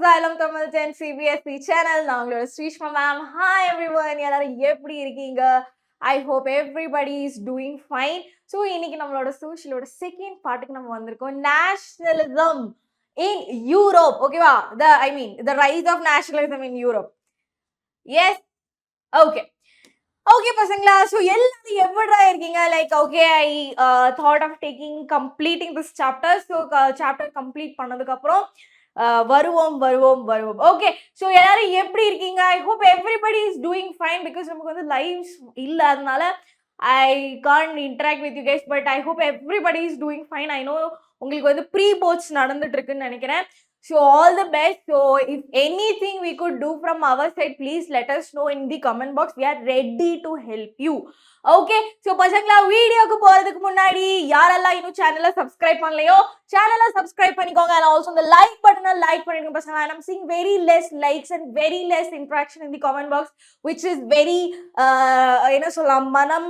Xylem CBSE channel. நாங்களோட Sreeshma ma'am. Hi everyone. எல்லாரும் எப்படி இருக்கீங்க? I hope everybody is doing fine. So இன்னைக்கு நம்மளோட சோஷியலோட செகண்ட் பார்ட்டுக்கு நம்ம வந்திருக்கோம். Nationalism in Europe. ஓகேவா? The rise of nationalism in Europe. Yes. Okay. Okay பசங்களா, so எல்லாரும் எப்படிடா இருக்கீங்க? Like okay, I thought of completing this chapter. So chapter complete பண்ணதுக்கு அப்புறம் வருவோம். Okay, so எல்லாரும் எப்படி இருக்கீங்க? I hope everybody is doing fine because நமக்கு வந்து lives இல்ல, அதனால I can't interact with you guys, but I hope everybody is doing fine. I know உங்களுக்கு வந்து pre boards நடந்துட்டு இருக்குன்னு நினைக்கிறேன். So all the best. So if anything we could do from our side, please let us know in the comment box. We are ready to help you. Okay, so பசங்களா வீடியோக்கு போறதுக்கு முன்னாடி யாரெல்லாம் இன்னும் சேனலை சப்ஸ்கிரைப் பண்ணலையோ சேனலை சப்ஸ்கிரைப் பண்ணிக்கோங்க. and also the like button like பண்ணிடுங்க பசங்களா. and I'm seeing very less likes and very less interaction in the comment box, which is very என்ன சொல்லலாம், மனம்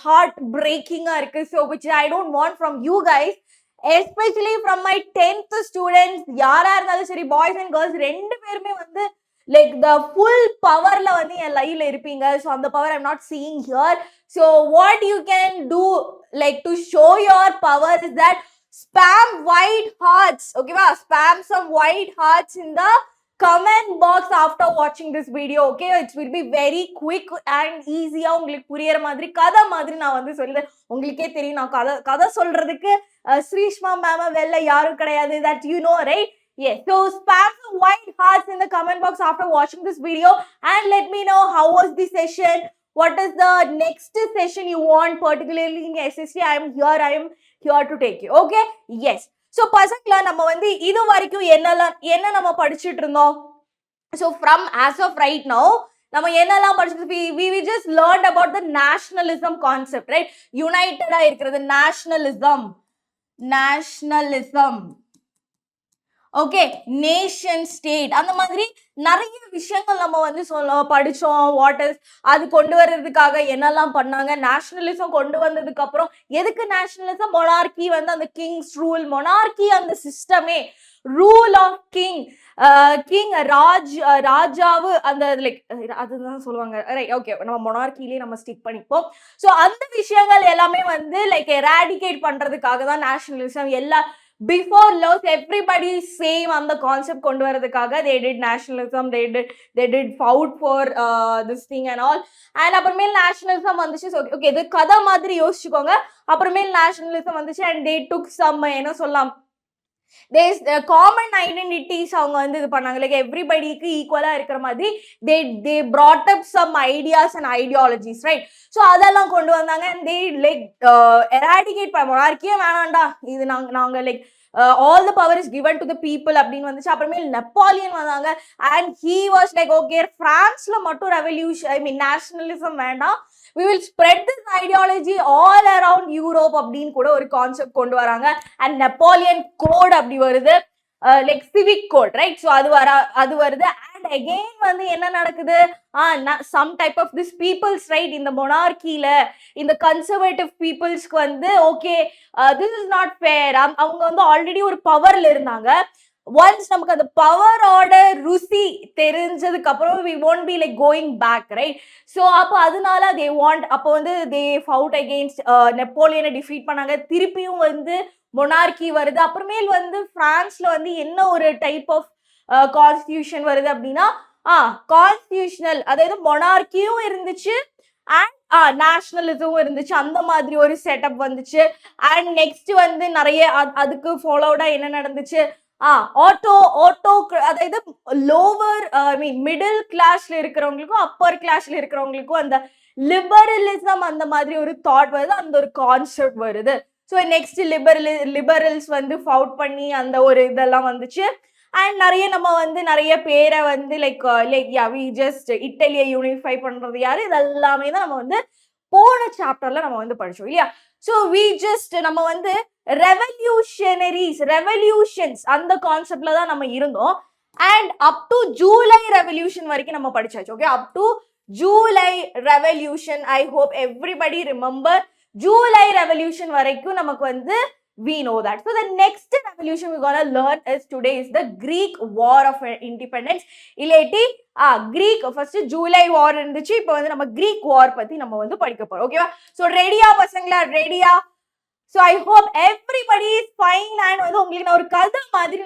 heart breaking இருக்கு. So which I don't want from you guys, especially from my 10th students. யாரா இருந்தாலும் சரி, boys and girls ரெண்டு பேருமே வந்து like the full powerல வந்து என் லைவ்ல இருப்பீங்க. So அந்த power I'm not seeing here. So what you can do like to show your power is that spam white hearts. Okay va, spam some white hearts in the comment box after watching this video. Okay, it will be very quick and easy. உங்களுக்கு புரியற மாதிரி கதை மாதிரி நான் வந்து சொல்லுறேன். உங்களுக்கே தெரியும் நான் கதை சொல்றதுக்கு ஸ்ரீஷ்மா மேம வெல்ல யாரும் கிடையாது. that you know, right? Yes, so spam some white hearts in the comment box after watching this video and let me know how was the session. What is the next session you want, particularly in SST? I am here to take you. Okay, yes. So பசங்களா நம்ம வந்து இது வரைக்கும் என்ன நம்ம படிச்சிட்டு இருந்தோம்? So from as of right now நம்ம என்னெல்லாம் படிச்சிட்டு, we just learned about the nationalism concept, right? யுனைட்டடா இருக்கிறது nationalism. ஓகே, நேஷன் ஸ்டேட், அந்த மாதிரி நிறைய விஷயங்கள் நம்ம வந்து படிச்சோம். வாட் இஸ் அது கொண்டு வர்றதுக்காக என்னெல்லாம் பண்ணாங்க, நேஷனலிசம் கொண்டு வந்ததுக்கு அப்புறம் எதுக்கு நேஷனலிசம், மொனார்கி வந்து அந்த கிங்ஸ் ரூல், மொனார்கி அந்த சிஸ்டமே, ரூல் ஆஃப் கிங் ராஜாவு அந்த லைக் அதுதான் சொல்லுவாங்க, ரைட்? ஓகே, நம்ம மொனார்கிலேயே நம்ம ஸ்டிக் பண்ணிப்போம். ஸோ அந்த விஷயங்கள் எல்லாமே வந்து லைக் எராடிகேட் பண்றதுக்காக தான் நேஷனலிசம். எல்லா before laws everybody same on the concept kondu varadhukaga they did nationalism, they did fought for this thing and all. and appuramel nationalism vanduchu. so okay, idu kada madri yosichukonga. appuramel nationalism vanduchu and they took some என்ன சொல்லலாம், there's common identities அவங்க வந்து இது பண்ணாங்க. like everybodyக்கு ஈக்குவலா இருக்கிற மாதிரி they brought up some ideas and ideologies, right? so அதெல்லாம் கொண்டு வந்தாங்க. and they like eradicate monarchy வேணாண்டா, இது நாங்க like all the power is given to the people அப்படின்னு வந்துச்சு. அப்புறமே நெப்போலியன் வந்தாங்க and he was like okay, பிரான்ஸ்ல மட்டும் ரெவல்யூஷன் நேஷனலிசம் வேண்டாம், we will spread this ideology all around Europe அப்படின்னு கூட ஒரு கான்செப்ட் கொண்டு வராங்க. and நெப்போலியன் கோட் அப்படி வருது, like civic code, right? so அது வருது. and again வந்து என்ன நடக்குது, some type of this peoples, right? இந்த மொனார்கில இந்த கன்சர்வேட்டிவ் பீப்புள்ஸ்க்கு வந்து okay, this is not fair. அவங்க வந்து ஆல்ரெடி ஒரு பவர்ல இருந்தாங்க. ஒன்ஸ் நமக்கு அந்த பவரோட ருசி தெரிஞ்சதுக்கு அப்புறம் we won't be like going back, right? so அப்போ அதனால அப்போ வந்து they fought against நெப்போலியனை டிஃபீட் பண்ணாங்க. திருப்பியும் வந்து மொனார்கி வருது. அப்புறமேல் வந்து பிரான்ஸ்ல வந்து என்ன ஒரு டைப் ஆஃப் கான்ஸ்டிடியூஷன் வருது அப்படின்னா கான்ஸ்டிடியூஷனல், அதாவது மொனார்கியும் இருந்துச்சு அண்ட் நேஷனலிசமும் இருந்துச்சு. அந்த மாதிரி ஒரு செட்டப் வந்துச்சு. அண்ட் நெக்ஸ்ட் வந்து நிறைய அதுக்கு ஃபாலோடா என்ன நடந்துச்சு, அதாவது லோவர் மிடில் கிளாஸ்ல இருக்கிறவங்களுக்கும் அப்பர் கிளாஸ்ல இருக்கிறவங்களுக்கும் அந்த லிபரலிசம் அந்த மாதிரி ஒரு தாட் வருது, அந்த ஒரு கான்செப்ட் வருது. ஸோ நெக்ஸ்ட் லிபரல்ஸ் வந்து ஃபவுட் பண்ணி அந்த ஒரு இதெல்லாம் வந்துச்சு. அண்ட் நம்ம வந்து நிறைய பேரை வந்து லைக் வி ஜஸ்ட் இட்டலியை யூனிஃபை பண்றது யாரு, இதெல்லாமே தான் நம்ம வந்து போன சாப்டர்ல நம்ம வந்து படிச்சோம் இல்லையா? ஸோ நம்ம வந்து ரெவல்யூஷன்ஸ் அந்த கான்செப்ட்ல தான் நம்ம இருந்தோம். And up to July revolution வரைக்கும் நம்ம படிச்சாச்சு. Okay, up to July revolution. I hope everybody remember July revolution வரைக்கும் நமக்கு வந்து We know that. So the next revolution we're gonna learn is today is the Greek War of Independence. Greek first July war இருந்துச்சு. இப்போ வந்து நம்ம Greek war பத்தி நம்ம வந்து படிக்க போறோம். ஓகேவா? So ரெடியா பசங்களா? ரெடியா? So I hope everybody is fine and வந்து உங்களுக்கு நான் ஒரு கதை மாதிரி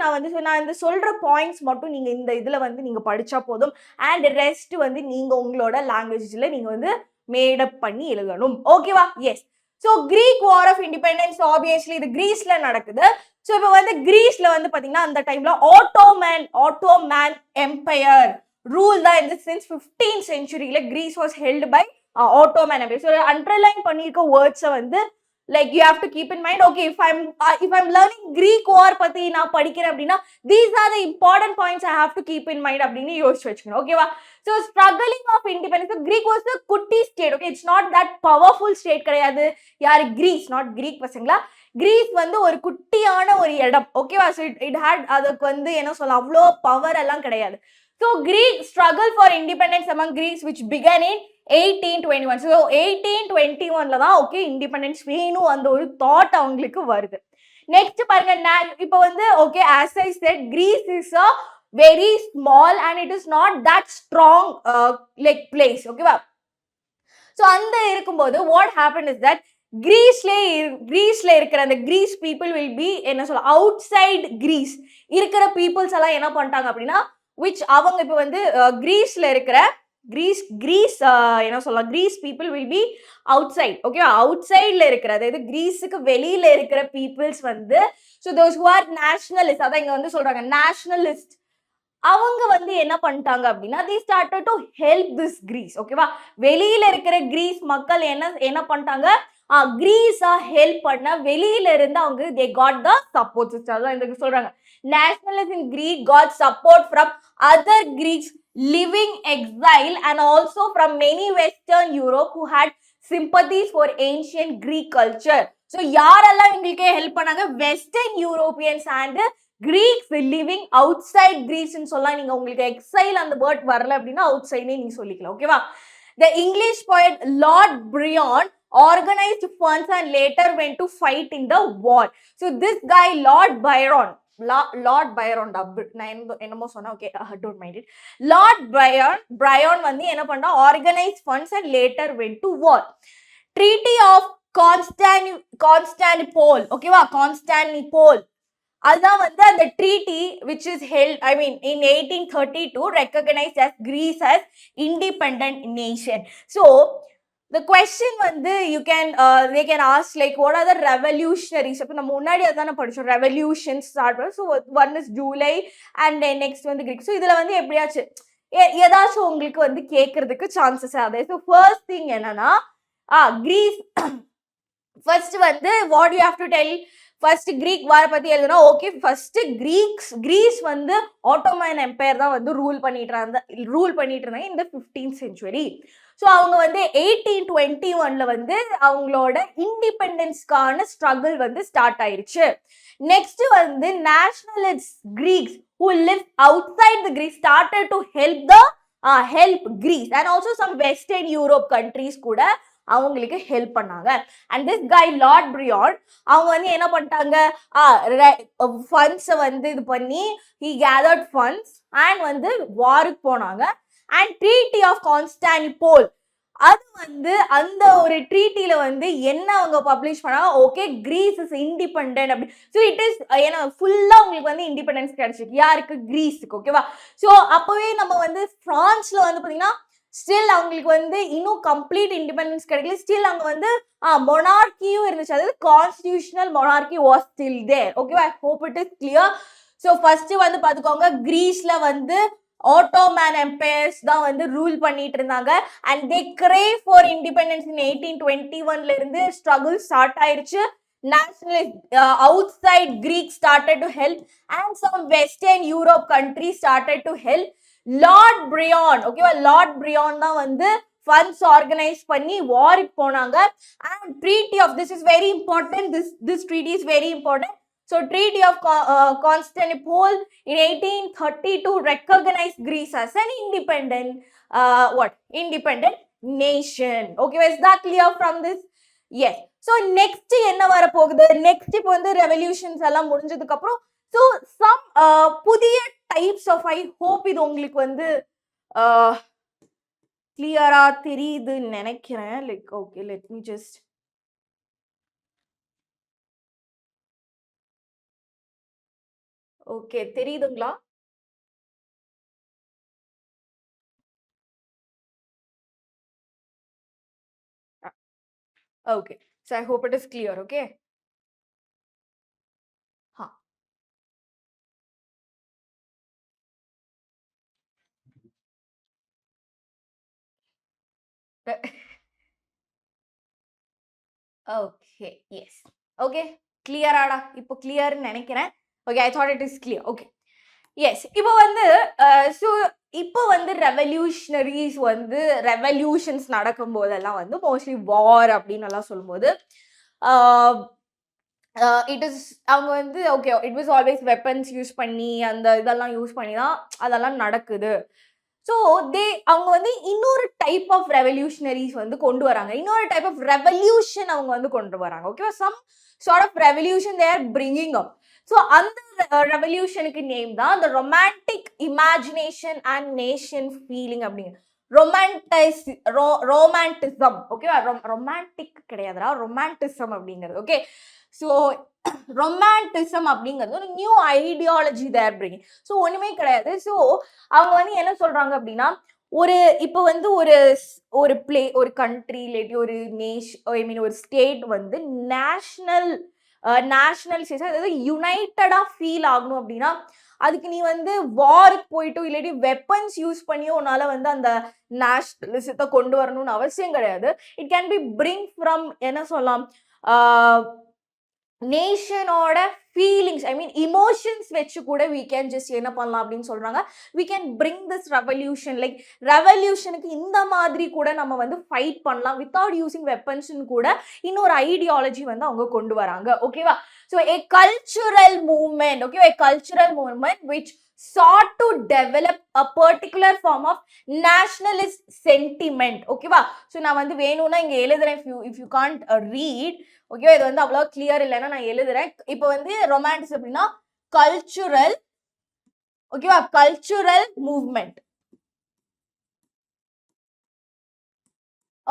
நான் இந்த சொல்ற பாயிண்ட்ஸ் மட்டும் நீங்க இந்த இதுல வந்து நீங்க படிச்சா போதும் and rest வந்து நீங்க உங்களோட லாங்குவேஜ்ல நீங்க வந்து மேட் அப் பண்ணி எழுதணும். ஓகேவா? Yes. So Greek war of independence obviously இது கிரீஸ்ல நடக்குது. ஸோ இப்போ வந்து கிரீஸ்ல வந்து பாத்தீங்கன்னா அந்த டைம்ல ஆட்டோமேன் எம்பையர் ரூல் தான் இந்த சின்ஸ் 15th centuryல Greece was held by Ottoman empire. So underline பண்ணியிருக்க வேர்ட்ஸை வந்து like you have to keep in mind, okay, if I'm learning Greek war பத்தி நான் படிக்கிறேன் அப்படின்னா these are the important points I have to keep in mind அப்படின்னு யோசிச்சு வச்சுக்கணும். ஓகேவா? So struggling of independence, Greek was a குட்டி state. Okay, it's not that powerful state கிடையாது. யாரு? Greece, not Greek பசங்களா. கிரீஸ் வந்து ஒரு குட்டியான ஒரு இடம். ஓகேவா? So it had அதுக்கு வந்து என்ன சொல்ல அவ்வளோ பவர் எல்லாம் கிடையாது. So Greek struggle for independence among Greeks which began in 1821. So 1821ல தான் ஓகே இண்டிபெண்டன்ஸ் வேணும் அந்த ஒரு தாட் அவங்களுக்கு வருது. நெக்ஸ்ட் பாருங்க, இப்போ வந்து okay as I said Greece is a very small and it is not that strong like place. ஓகேவா? ஸோ அந்த இருக்கும்போது what happened is that கிரீஸ்ல இருக்கிற அந்த கிரீஸ் பீப்புள் வில் பி என்ன சொல்ல அவுட் சைட் கிரீஸ் இருக்கிற பீப்புள்ஸ் எல்லாம் என்ன பண்ணிட்டாங்க அப்படின்னா which அவங்க இப்போ வந்து கிரீஸ்ல இருக்கிற கிரீஸ் என்ன சொல்லலாம் Greece people will be outside. Okay, out சைட்ல இருக்கிற அதாவது கிரீஸுக்கு வெளியில இருக்கிற பீப்புள்ஸ் வந்து so those who are nationalist, அதான் இங்க வந்து சொல்றாங்க நேஷனலிஸ்ட், அவங்க வந்து என்ன பண்ணிட்டாங்க அப்படின்னா they started to help this Greece. ஓகேவா? வெளியில இருக்கிற கிரீஸ் மக்கள் என்ன பண்ணிட்டாங்க, கிரீஸா ஹெல்ப் பண்ண வெளியில இருந்து அவங்க they got the support system. அதான் இந்த சொல்றாங்க nationalists in Greece got support from other Greeks living exile and also from many Western Europe who had sympathies for ancient Greek culture. So யாரெல்லாம் இவங்களுக்கு ஹெல்ப் பண்ணாங்க? Western Europeans and Greeks living outside கிரீஸ்ன்னு சொல்லலாம். நீங்க உங்களுக்கு exile அந்த word வரல அப்படின்னா அவுட் சைட்னே நீங்க சொல்லிக்கலாம். ஓகேவா? The English poet Lord Byron organized funds and later went to fight in the war. So this guy Lord Byron நான் என்னமோ சொன்னா, okay don't mind it. Lord Byron வந்து என்ன பண்ணா organise funds and later went to war. Treaty of Constantinople, ஓகேவா? Constantinople அதுதான் வந்து அந்த treaty which is held in 1832 recognized as Greece as independent nation. So the question வந்து they can ask like what are the revolutionaries. அப்ப நம்ம முன்னாடி அதான படிச்சோம் ரெவல்யூஷன் ஸ்டார்ட் பண்ண. So one is July and next வந்து கிரீக். ஸோ இதுல வந்து எப்படியாச்சும் ஏதாச்சும் உங்களுக்கு வந்து கேட்கறதுக்கு சான்சஸ் ஆகுது. ஸோ ஃபர்ஸ்ட் திங் என்னன்னா கிரீஸ் ஃபர்ஸ்ட் வந்து what you have to tell. First Greek வார பத்தி எழுதுனா ஓகே, ஃபர்ஸ்ட் கிரீஸ் வந்து ஆட்டோமன் எம்பையர் தான் வந்து ரூல் பண்ணிட்டு இருந்தாங்க இந்த 15th century. ஸோ அவங்க வந்து 1821ல வந்து அவங்களோட இண்டிபெண்டன்ஸ்க்கான ஸ்ட்ரகிள் வந்து ஸ்டார்ட் ஆயிடுச்சு. நெக்ஸ்ட் வந்து nationalist Greeks who live outside the Greece started to help Greece and also some Western Europe countries கூட அவங்களுக்கு ஹெல்ப் பண்ணாங்க. அண்ட் திஸ் கை லார்ட் பிரியான் அவங்க வந்து என்ன பண்ணிட்டாங்க, ஃபண்ட்ஸை வந்து இது பண்ணி he gathered funds and வந்து வாருக்கு போனாங்க. அண்ட் ட்ரீட்டி ஆஃப் கான்ஸ்டாண்டினோப்பிள் அது வந்து அந்த ஒரு ட்ரீட்டில வந்து என்ன அவங்க பப்ளிஷ் பண்ணாங்க, ஓகே கிரீஸ் இஸ் இண்டிபெண்டன்ட் அப்படி. ஸோ இட் இஸ் ஏன்னா ஃபுல்லா உங்களுக்கு வந்து இண்டிபெண்டன்ஸ் கிடைச்சிருக்கு யாருக்கு, கிரீஸுக்கு. ஓகேவா? ஸோ அப்பவே நம்ம வந்து பிரான்ஸ்ல வந்து பாத்தீங்கன்னா ஸ்டில் அவங்களுக்கு வந்து இன்னும் கம்ப்ளீட் இண்டிபெண்டன்ஸ் கிடைக்கல. ஸ்டில் அங்க வந்து மொனார்கியும் இருந்துச்சு, அதாவது constitutional monarchy was still there. ஓகேவா? I hope it is clear. So first வந்து பாத்துக்கோங்க கிரீஸ்ல வந்து ஆட்டோமன் எம்பையர்ஸ் தான் வந்து ரூல் பண்ணிட்டு இருந்தாங்க. And they crave for independence in 1821ல இருந்து ஸ்ட்ரகிள் ஸ்டார்ட் ஆயிருச்சு. nationalist outside Greek started to help and some Western Europe countries started to help. Lord Byron, ஓகேவா? லார்ட் பிரியான் தான் வந்து ஃபண்ட்ஸ் ஆர்கனைஸ் பண்ணி வாருக்கு போனாங்க. And treaty of this is very important. This treaty is very important. So Treaty of Constantinople in 1832 recognized Greece as an independent independent nation. Okay, is that clear from this? Yes. So next என்ன வர போகுது, next இப்போ வந்து revolutions எல்லாம் முடிஞ்சதுக்கு அப்புறம் so some புதிய types of, I hope இது உங்களுக்கு வந்து கிளியரா தெரியுதுன்னு நினைக்கிறேன். Like okay, let me just okay, தெரியுதுங்களா? Okay, so I hope it is clear. Okay. Okay, yes. Okay, கிளியராடா? இப்போ கிளியர்னு நினைக்கிறேன். Okay, I thought it is clear. Okay, yes. இப்போ வந்து ஸோ இப்போ வந்து ரெவல்யூஷனரிஸ் வந்து ரெவல்யூஷன்ஸ் நடக்கும் போதெல்லாம் வந்து மோஸ்ட்லி வார் அப்படின்னு எல்லாம் சொல்லும்போது இட் இஸ் அவங்க வந்து okay, it was always weapons use பண்ணி அந்த இதெல்லாம் யூஸ் பண்ணி தான் அதெல்லாம் நடக்குது. ஸோ அவங்க வந்து இன்னொரு டைப் ஆஃப் ரெவல்யூஷனரிஸ் வந்து கொண்டு வராங்க, இன்னொரு டைப் ஆஃப் ரெவல்யூஷன் அவங்க வந்து கொண்டு வராங்க. ஓகேவா? Some sort of revolution they are bringing up. So அந்த ரெவல்யூஷனுக்கு நேம் தான் the romantic imagination and nation feeling அப்படிங்க. ரொமான்டிசம். ஓகேவா? ரொமான்டிக் கிடையாதுடா, ரொமான்டிசம் அப்படிங்கிறது. ஓகே, ஸோ ரொமான்டிசம் அப்படிங்கிறது ஒரு new ideology they're bringing. So ஒண்ணுமே கிடையாது. ஸோ அவங்க வந்து என்ன சொல்றாங்க அப்படின்னா, ஒரு இப்போ வந்து ஒரு ஒரு கண்ட்ரி இல்லாட்டி ஒரு ஐ மீன் ஒரு ஸ்டேட் வந்து நேஷனல் அதாவது யுனைட்டடா ஃபீல் ஆகணும் அப்படின்னா அதுக்கு நீ வந்து வாருக்கு போயிட்டோ இல்லாட்டி வெப்பன்ஸ் யூஸ் பண்ணியோ உன்னால வந்து அந்த நேஷனலிசத்தை கொண்டு வரணும்னு அவசியம் கிடையாது. It can be bring from என்ன சொல்லலாம், நேஷனோட ஃபீலிங்ஸ், ஐ மீன் இமோஷன்ஸ் வச்சு கூட we can just என்ன பண்ணலாம் அப்படின்னு சொல்றாங்க, we can bring this revolution, like ரெவல்யூஷனுக்கு இந்த மாதிரி கூட நம்ம வந்து ஃபைட் பண்ணலாம் வித்தவுட் யூசிங் வெப்பன்ஸ்னு கூட இன்னொரு ஐடியாலஜி வந்து அவங்க கொண்டு வராங்க. ஓகேவா? So a cultural movement, okay, a cultural movement which sought to develop a particular form of nationalist sentiment. ஓகேவா? ஸோ நான் வந்து வேணும்னா இங்க எழுதுறேன், if you can't read. Okay, இது வந்து அவ்வளோ கிளியர் இல்லைன்னா நான் எழுதுறேன். இப்போ வந்து ரொமான்டிஸ் அப்படின்னா கல்ச்சுரல், ஓகேவா, cultural movement.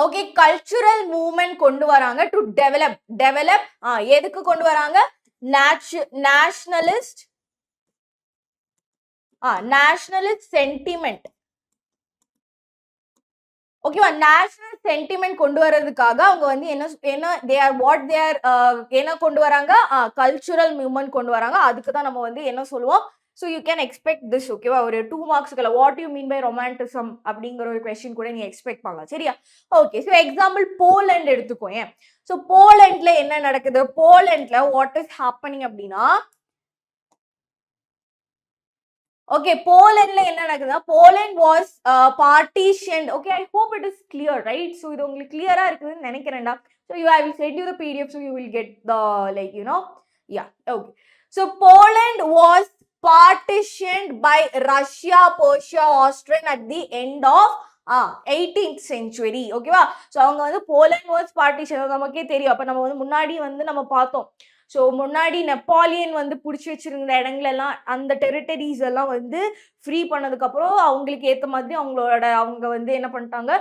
Okay, cultural movement கொண்டு வராங்க டு டெவலப் எதுக்கு கொண்டு வராங்க, நேஷனலிஸ்ட் சென்டிமெண்ட். ஓகேவா? நேஷனல் சென்டிமெண்ட் கொண்டு வரதுக்காக அவங்க வந்து என்ன என்ன கொண்டு வராங்க, கல்ச்சுரல் மூவ்மெண்ட் கொண்டு வராங்க. அதுக்கு தான் நம்ம வந்து என்ன சொல்லுவோம், so you can expect this. ஓகேவா? ஒரு 2 மார்க்ஸ்க்குள்ள what you mean by romanticism அப்படிங்கிற ஒரு கொஸ்டின் கூட நீ எக்ஸ்பெக்ட் பண்ணலாம். சரியா? ஓகே, ஸோ எக்ஸாம்பிள் போலண்ட் எடுத்துக்கோங்க. ஸோ போலண்ட்ல என்ன நடக்குது, போலண்ட்ல வாட் இஸ் ஹேப்பனிங் அப்படின்னா, ஓகே, போலண்ட்ல என்ன நடக்குதுன்னா, Poland was partitioned. Okay, I hope it is clear, right? So இது உங்களுக்கு கிளியரா இருக்குதுன்னு நினைக்கிறேன்டா. So I will send you the PDF, so you will get the like yeah. Okay, so Poland was partitioned by Russia, Persia, Austria at the end of 18th century. ஓகேவா? So அவங்க வந்து Poland was partition நமக்கே தெரியும். அப்ப நம்ம வந்து முன்னாடி வந்து நம்ம பார்த்தோம். ஸோ முன்னாடி நெப்பாலியன் வந்து பிடிச்சி வச்சிருந்த இடங்களெல்லாம் அந்த டெரிட்டரிஸ் எல்லாம் வந்து ஃப்ரீ பண்ணதுக்கப்புறம் அவங்களுக்கு ஏற்ற மாதிரி அவங்க வந்து என்ன பண்ணிட்டாங்க,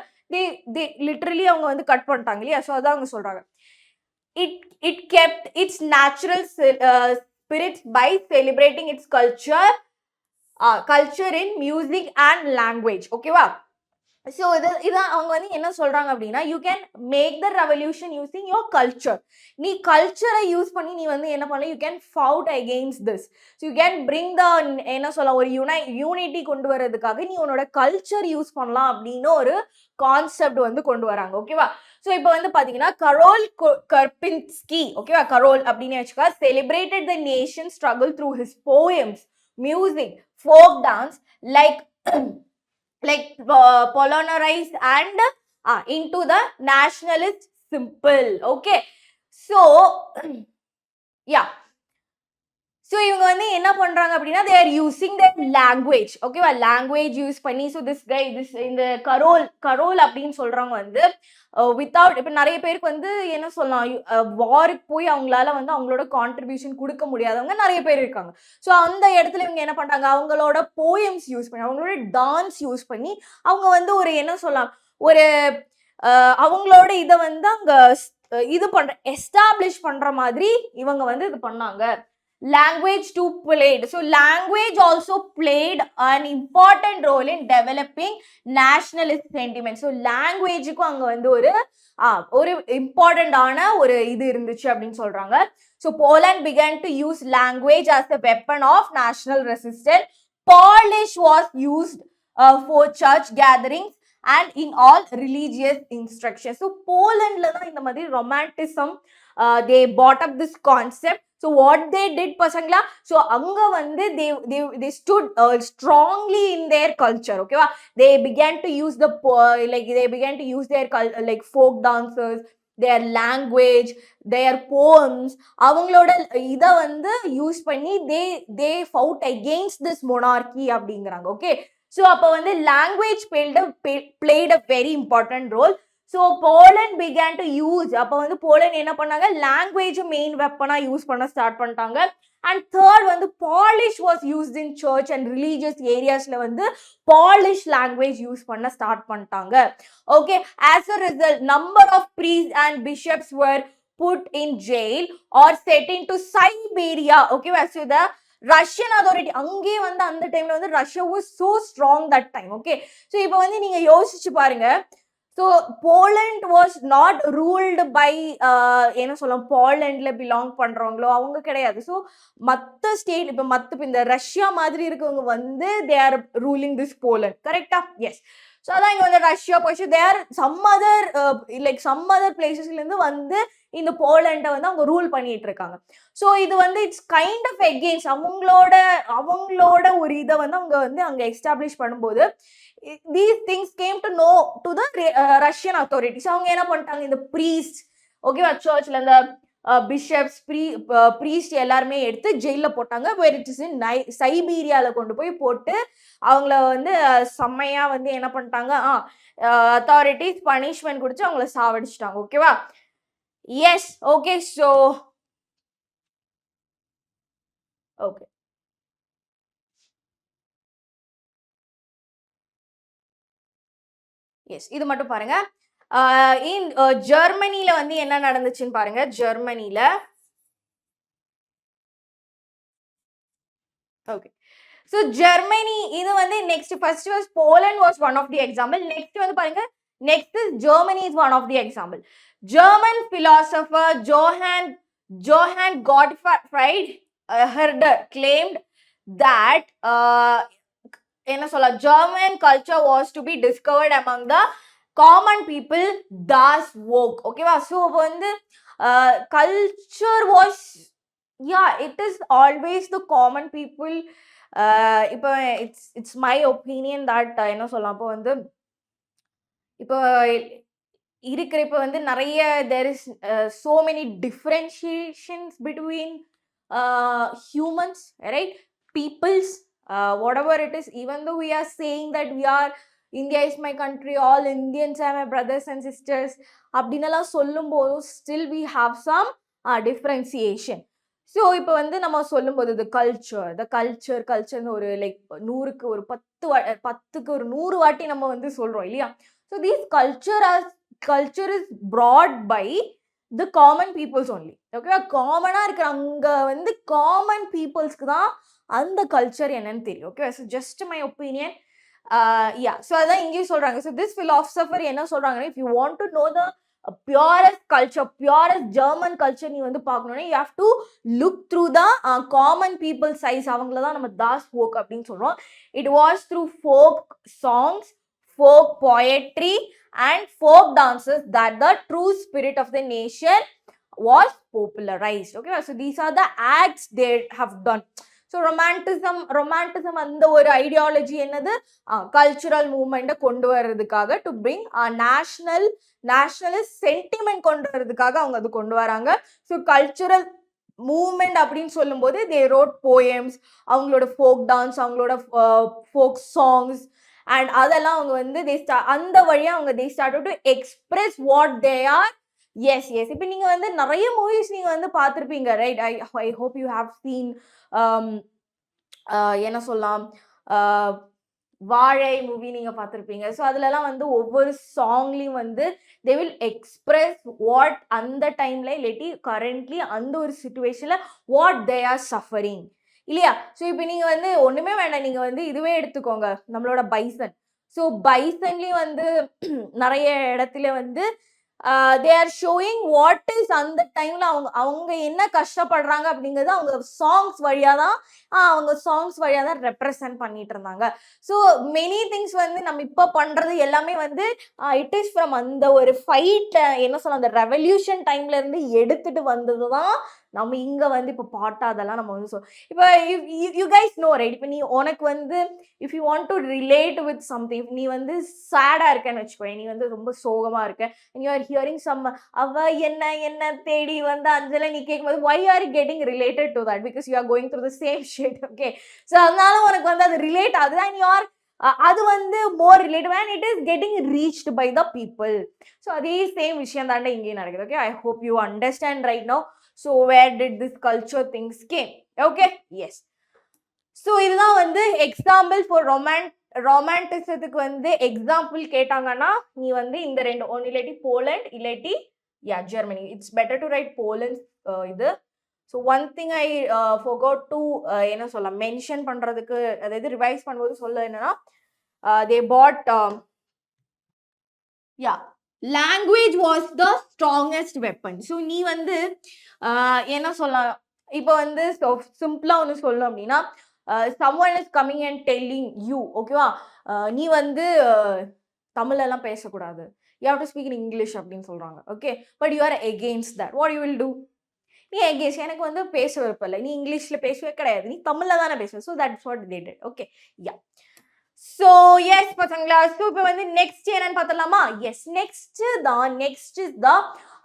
லிட்ரலி அவங்க வந்து கட் பண்ணிட்டாங்க இல்லையா? ஸோ அதான் அவங்க சொல்றாங்க, it kept its natural spirit by celebrating its culture in music and language. ஓகேவா? ஸோ இதான் அவங்க வந்து என்ன சொல்றாங்க அப்படின்னா, you can make the revolution using your culture. நீ கல்ச்சரை யூஸ் பண்ணி நீ வந்து என்ன பண்ணலாம், you can fought against this. So you can bring the என்ன சொல்லலாம், ஒரு யூனிட்டி கொண்டு வரதுக்காக நீ உன்னோட கல்ச்சர் யூஸ் பண்ணலாம் அப்படின்னு ஒரு கான்செப்ட் வந்து கொண்டு வராங்க. ஓகேவா? ஸோ இப்போ வந்து பாத்தீங்கன்னா கரோல் கர்பின்ஸ்கி, ஓகேவா, கரோல் அப்படின்னு வச்சுக்கா, celebrated the nation struggle through his poems, music, folk dance, like polarized and into the nationalist symbol. Okay, so yeah, so இவங்க வந்து என்ன பண்றாங்க அப்படின்னா they are using their language. ஓகேவா, லாங்குவேஜ் யூஸ் பண்ணி. ஸோ இந்த கரோல் அப்படின்னு சொல்றவங்க வந்து வித்தவுட், இப்போ நிறைய பேருக்கு வந்து என்ன சொல்லலாம், வாருக்கு போய் அவங்களால வந்து அவங்களோட கான்ட்ரிபியூஷன் கொடுக்க முடியாதவங்க நிறைய பேர் இருக்காங்க. ஸோ அந்த இடத்துல இவங்க என்ன பண்றாங்க, அவங்களோட போயம்ஸ் யூஸ் பண்ணி, அவங்களோட டான்ஸ் யூஸ் பண்ணி அவங்க வந்து ஒரு என்ன சொல்லலாம், ஒரு அவங்களோட இதை வந்து அங்க இது பண்ற எஸ்டாப்ளிஷ் பண்ற மாதிரி இவங்க வந்து இது பண்ணாங்க. Language too played. So language also played an important role in developing nationalist sentiment. So language க்கு அங்க வந்து ஒரு இம்பார்ட்டன்ட் ஆன ஒரு இது இருந்துச்சு அப்படின்னு சொல்றாங்க. So Poland began to use language as a weapon of national resistance. Polish was used for church gatherings and in all religious instructions. So Polandல தான் இந்த மாதிரி romanticism they brought up this concept. So what they did பசங்களா, so அங்க வந்து they stood strongly in their culture. Okay, they began to use their like folk dancers, their language, their poems, அவங்களோட இதை வந்து use பண்ணி they fought against this monarchy அப்படிங்கிறாங்க. Okay, so அப்போ வந்து language played a very important role. ஸோ போலண்ட் began to use, அப்போ வந்து போலண்ட் என்ன பண்ணாங்க, லாங்குவேஜ் மெயின் வெப்பனா யூஸ் பண்ண ஸ்டார்ட் பண்ணிட்டாங்க. அண்ட் தேர்ட் வந்து Polish was used in church and religious ஏரியாஸ்ல வந்து பாலிஷ் லாங்குவேஜ் யூஸ் பண்ண ஸ்டார்ட் பண்ணிட்டாங்க. Okay, as a result number of priests and bishops were put in jail or set into Siberia. Okay, so the Russian authority அங்கேயே வந்து அந்த டைம்ல வந்து Russia was so strong that time. Okay, so இப்போ வந்து நீங்க யோசிச்சு பாருங்க. So Poland was not ruled by என்ன சொல்லலாம், போலண்ட்ல பிலாங் பண்றவங்களோ அவங்க கிடையாது. ஸோ மற்ற ஸ்டேட், இப்போ இந்த ரஷ்யா மாதிரி இருக்கவங்க வந்து they are ruling this Poland. கரெக்டா? எஸ். ஸோ அதான் இங்கே வந்து ரஷ்யா போச்சு. தே ஆர் சம் அதர் பிளேசஸ்ல இருந்து வந்து இந்த போலண்டை வந்து அவங்க ரூல் பண்ணிட்டு இருக்காங்க. ஸோ இது வந்து இட்ஸ் கைண்ட் ஆஃப் எகெயின்ஸ்ட் அவங்களோட ஒரு இதை வந்து அவங்க வந்து அங்கே எஸ்டாப்ளிஷ் பண்ணும்போது these things came to know to the Russian authorities. அவங்க என்ன பண்ணிட்டாங்க, இந்த ப்ரீஸ்ட், ஓகேவா, சர்ச்ல இந்த பிஷப்ஸ் ப்ரீஸ்ட் எல்லாருமே எடுத்து ஜெயில போட்டாங்க. சைபீரியால கொண்டு போய் போட்டு அவங்கள வந்து செம்மையா வந்து என்ன பண்ணிட்டாங்க, அத்தாரிட்டிஸ் பனிஷ்மெண்ட் கொடுத்து அவங்கள சாவடிச்சிட்டாங்க. ஓகேவா? Yes. Okay, so okay, yes, இது மட்டும் பாருங்க. ஜெர்மனில வந்து என்ன நடந்துச்சுன்னு பாருங்க. ஜெர்மனில ஓகே, ஸோ ஜெர்மனி இது வந்து next first was Poland was one of the example. Next வந்து பாருங்க, next is Germany is one of the example. German philosopher Johann Gottfried Herder claimed that என்ன சொல்ல, German culture was to be discovered among the common people das Volk. ஓகேவா? So வந்து culture was, yeah, it is always the common people. இப்போ it's my opinion that என்ன சொல்லலாம், இப்போ வந்து இப்போ இருக்கிற இப்போ வந்து நிறைய there is so many differentiations between humans, right? Peoples, whatever it is, even though we are saying that we are India is my country, all Indians are my brothers and sisters அப்படின்னெல்லாம் சொல்லும்போது still we have some differentiation. So இப்போ வந்து நம்ம சொல்லும்போது the culture ஒரு like 100க்கு ஒரு 10க்கு ஒரு 100 வாட்டி நம்ம வந்து சொல்றோம் இல்லையா? So these culture is brought by the common peoples only. ஓகேவா? காமனா இருக்கிற அங்க வந்து காமன் பீப்புள்ஸ்க்கு தான் அந்த கல்ச்சர் என்னன்னு தெரியும். Okay, so just my opinion. Yeah, so அதான் இங்கேயும் சொல்றாங்க. ஸோ திஸ் பிலாசபர் என்ன சொல்றாங்கன்னா, if you want to know the purest culture, purest German culture நீ வந்து பார்க்கணும்னா you have to look through the common people size. அவங்கள தான் நம்ம தாஸ் ஃபோக் அப்படின்னு சொல்றோம். It was through folk songs, folk poetry and folk dances that the true spirit of the nation was popularized. Okay, so these are the acts they have done. So romanticism அந்த ஒரு ideology என்னது, cultural மூவ்மெண்ட்டை கொண்டு வர்றதுக்காக, to bring nationalist sentiment கொண்டு வர்றதுக்காக அவங்க அது கொண்டு வராங்க. ஸோ கல்ச்சுரல் மூவ்மெண்ட் அப்படின்னு சொல்லும்போது தே ரோட் போயம்ஸ், அவங்களோட ஃபோக் டான்ஸ், அவங்களோட ஃபோக் சாங்ஸ் அண்ட் அதெல்லாம் அவங்க வந்து அந்த வழியா அவங்க they start to express what they are. Yes yes இப்போ நீங்க வந்து நிறைய மூவிஸ் நீங்க வந்து பார்த்துருப்பீங்க right? I hope you have seen என்ன சொல்லலாம், வாழை மூவி நீங்க பார்த்துருப்பீங்க. ஸோ அதுலலாம் வந்து ஒவ்வொரு சாங்லையும் வந்து தே வில் எக்ஸ்பிரஸ் வாட் அந்த டைம்ல இல்லாட்டி கரண்ட்லி அந்த ஒரு சுச்சுவேஷன்ல வாட் தே ஆர் சஃபரிங் இல்லையா? ஸோ இப்போ நீங்க வந்து ஒண்ணுமே வேண்டாம், நீங்க வந்து இதுவே எடுத்துக்கோங்க, நம்மளோட பைசன். ஸோ பைசன்லயும் வந்து நிறைய இடத்துல வந்து they are showing what is அந்த டைம்ல அவங்க என்ன கஷ்டப்படுறாங்க அப்படிங்கிறது அவங்க சாங்ஸ் வழியா தான் ரெப்ரசன்ட் பண்ணிட்டு இருந்தாங்க. ஸோ மெனி திங்ஸ் வந்து நம்ம இப்போ பண்றது எல்லாமே வந்து இட் இஸ் ஃப்ரம் அந்த ஒரு ஃபைட், என்ன சொல்ல, அந்த ரெவல்யூஷன் டைம்ல இருந்து எடுத்துட்டு வந்தது தான் நம்ம இங்க வந்து இப்போ பாட்டா அதெல்லாம் நம்ம வந்து இப்போ யூ கைஸ் நோ ரைட்? இப்போ நீ உனக்கு வந்து if you want to relate with something, நீ வந்து சேடா இருக்கன்னு வச்சுக்கோ, நீ வந்து ரொம்ப சோகமா இருக்க, யூ ஆர் ஹியரிங் சம் அவ என்ன தேடி வந்து அஞ்சலை நீ கேட்கும்போது why are you getting related to that? Because you are going through the same shit. Okay, so அதனால உனக்கு வந்து அது ரிலேட் ஆகுது and you are அது வந்து more relative and it is getting reached by the people. So அதே same விஷயம் தாண்டா இங்கேயும் நடக்குது. Okay, I hope you understand right no. So where did this culture things came? Okay, yes. So இதுதான் வந்து example for ரொமான்டிசத்துக்கு வந்து example கேட்டாங்கன்னா நீ வந்து இந்த ரெண்டு, ஒன்று இல்லாட்டி போலண்ட் இல்லாட்டி Germany. It's better to write Poland இது. So one thing I forgot to என்ன சொல்ல மென்ஷன் பண்ணுறதுக்கு, அதாவது ரிவைஸ் பண்ணும்போது சொல்ல என்னன்னா, they bought language was the strongest weapon. So நீ வந்து என்ன சொல்லலாம், இப்போ வந்து சிம்பிளாக ஒன்று சொல்லணும் அப்படின்னா, someone is coming and telling you, ஓகேவா, நீ வந்து தமிழெல்லாம் பேசக்கூடாது, you have to speak in English அப்படின்னு சொல்கிறாங்க. Okay, but you are against that. what you will do? நீ எகேன்ஸ்ட், எனக்கு வந்து பேச விருப்பம் இல்லை, நீ இங்கிலீஷில் பேசவே கிடையாது, நீ தமிழில் தானே பேசுவேன். So that's what they did. Okay, yeah. So yes பசங்களா, ஸோ இப்போ வந்து நெக்ஸ்ட் என்னன்னு பார்த்தலாமா? Yes, next is the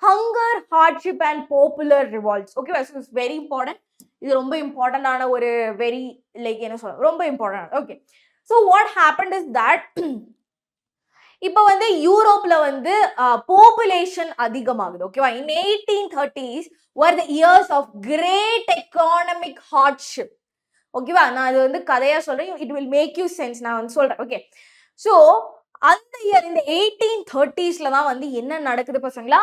hunger, hardship and popular revolts. Okay, so it's very important. இது ரொம்ப இம்பார்ட்டண்டான ஒரு வெரி லைக் என்ன சொல்ல, ரொம்ப important. Okay, so what happened is that, இப்போ வந்து யூரோப்ல வந்து பாப்புலேஷன் அதிகமாகுது. ஓகேவா, இன் 1830s were the years of great economic hardship. ஓகேவா, நான் அது வந்து கதையா சொல்றேன், it will make you sense, நான் வந்து சொல்றேன். ஓகே, ஸோ அந்த இயர் இந்த 1830sல தான் வந்து என்ன நடக்குது பசங்களா,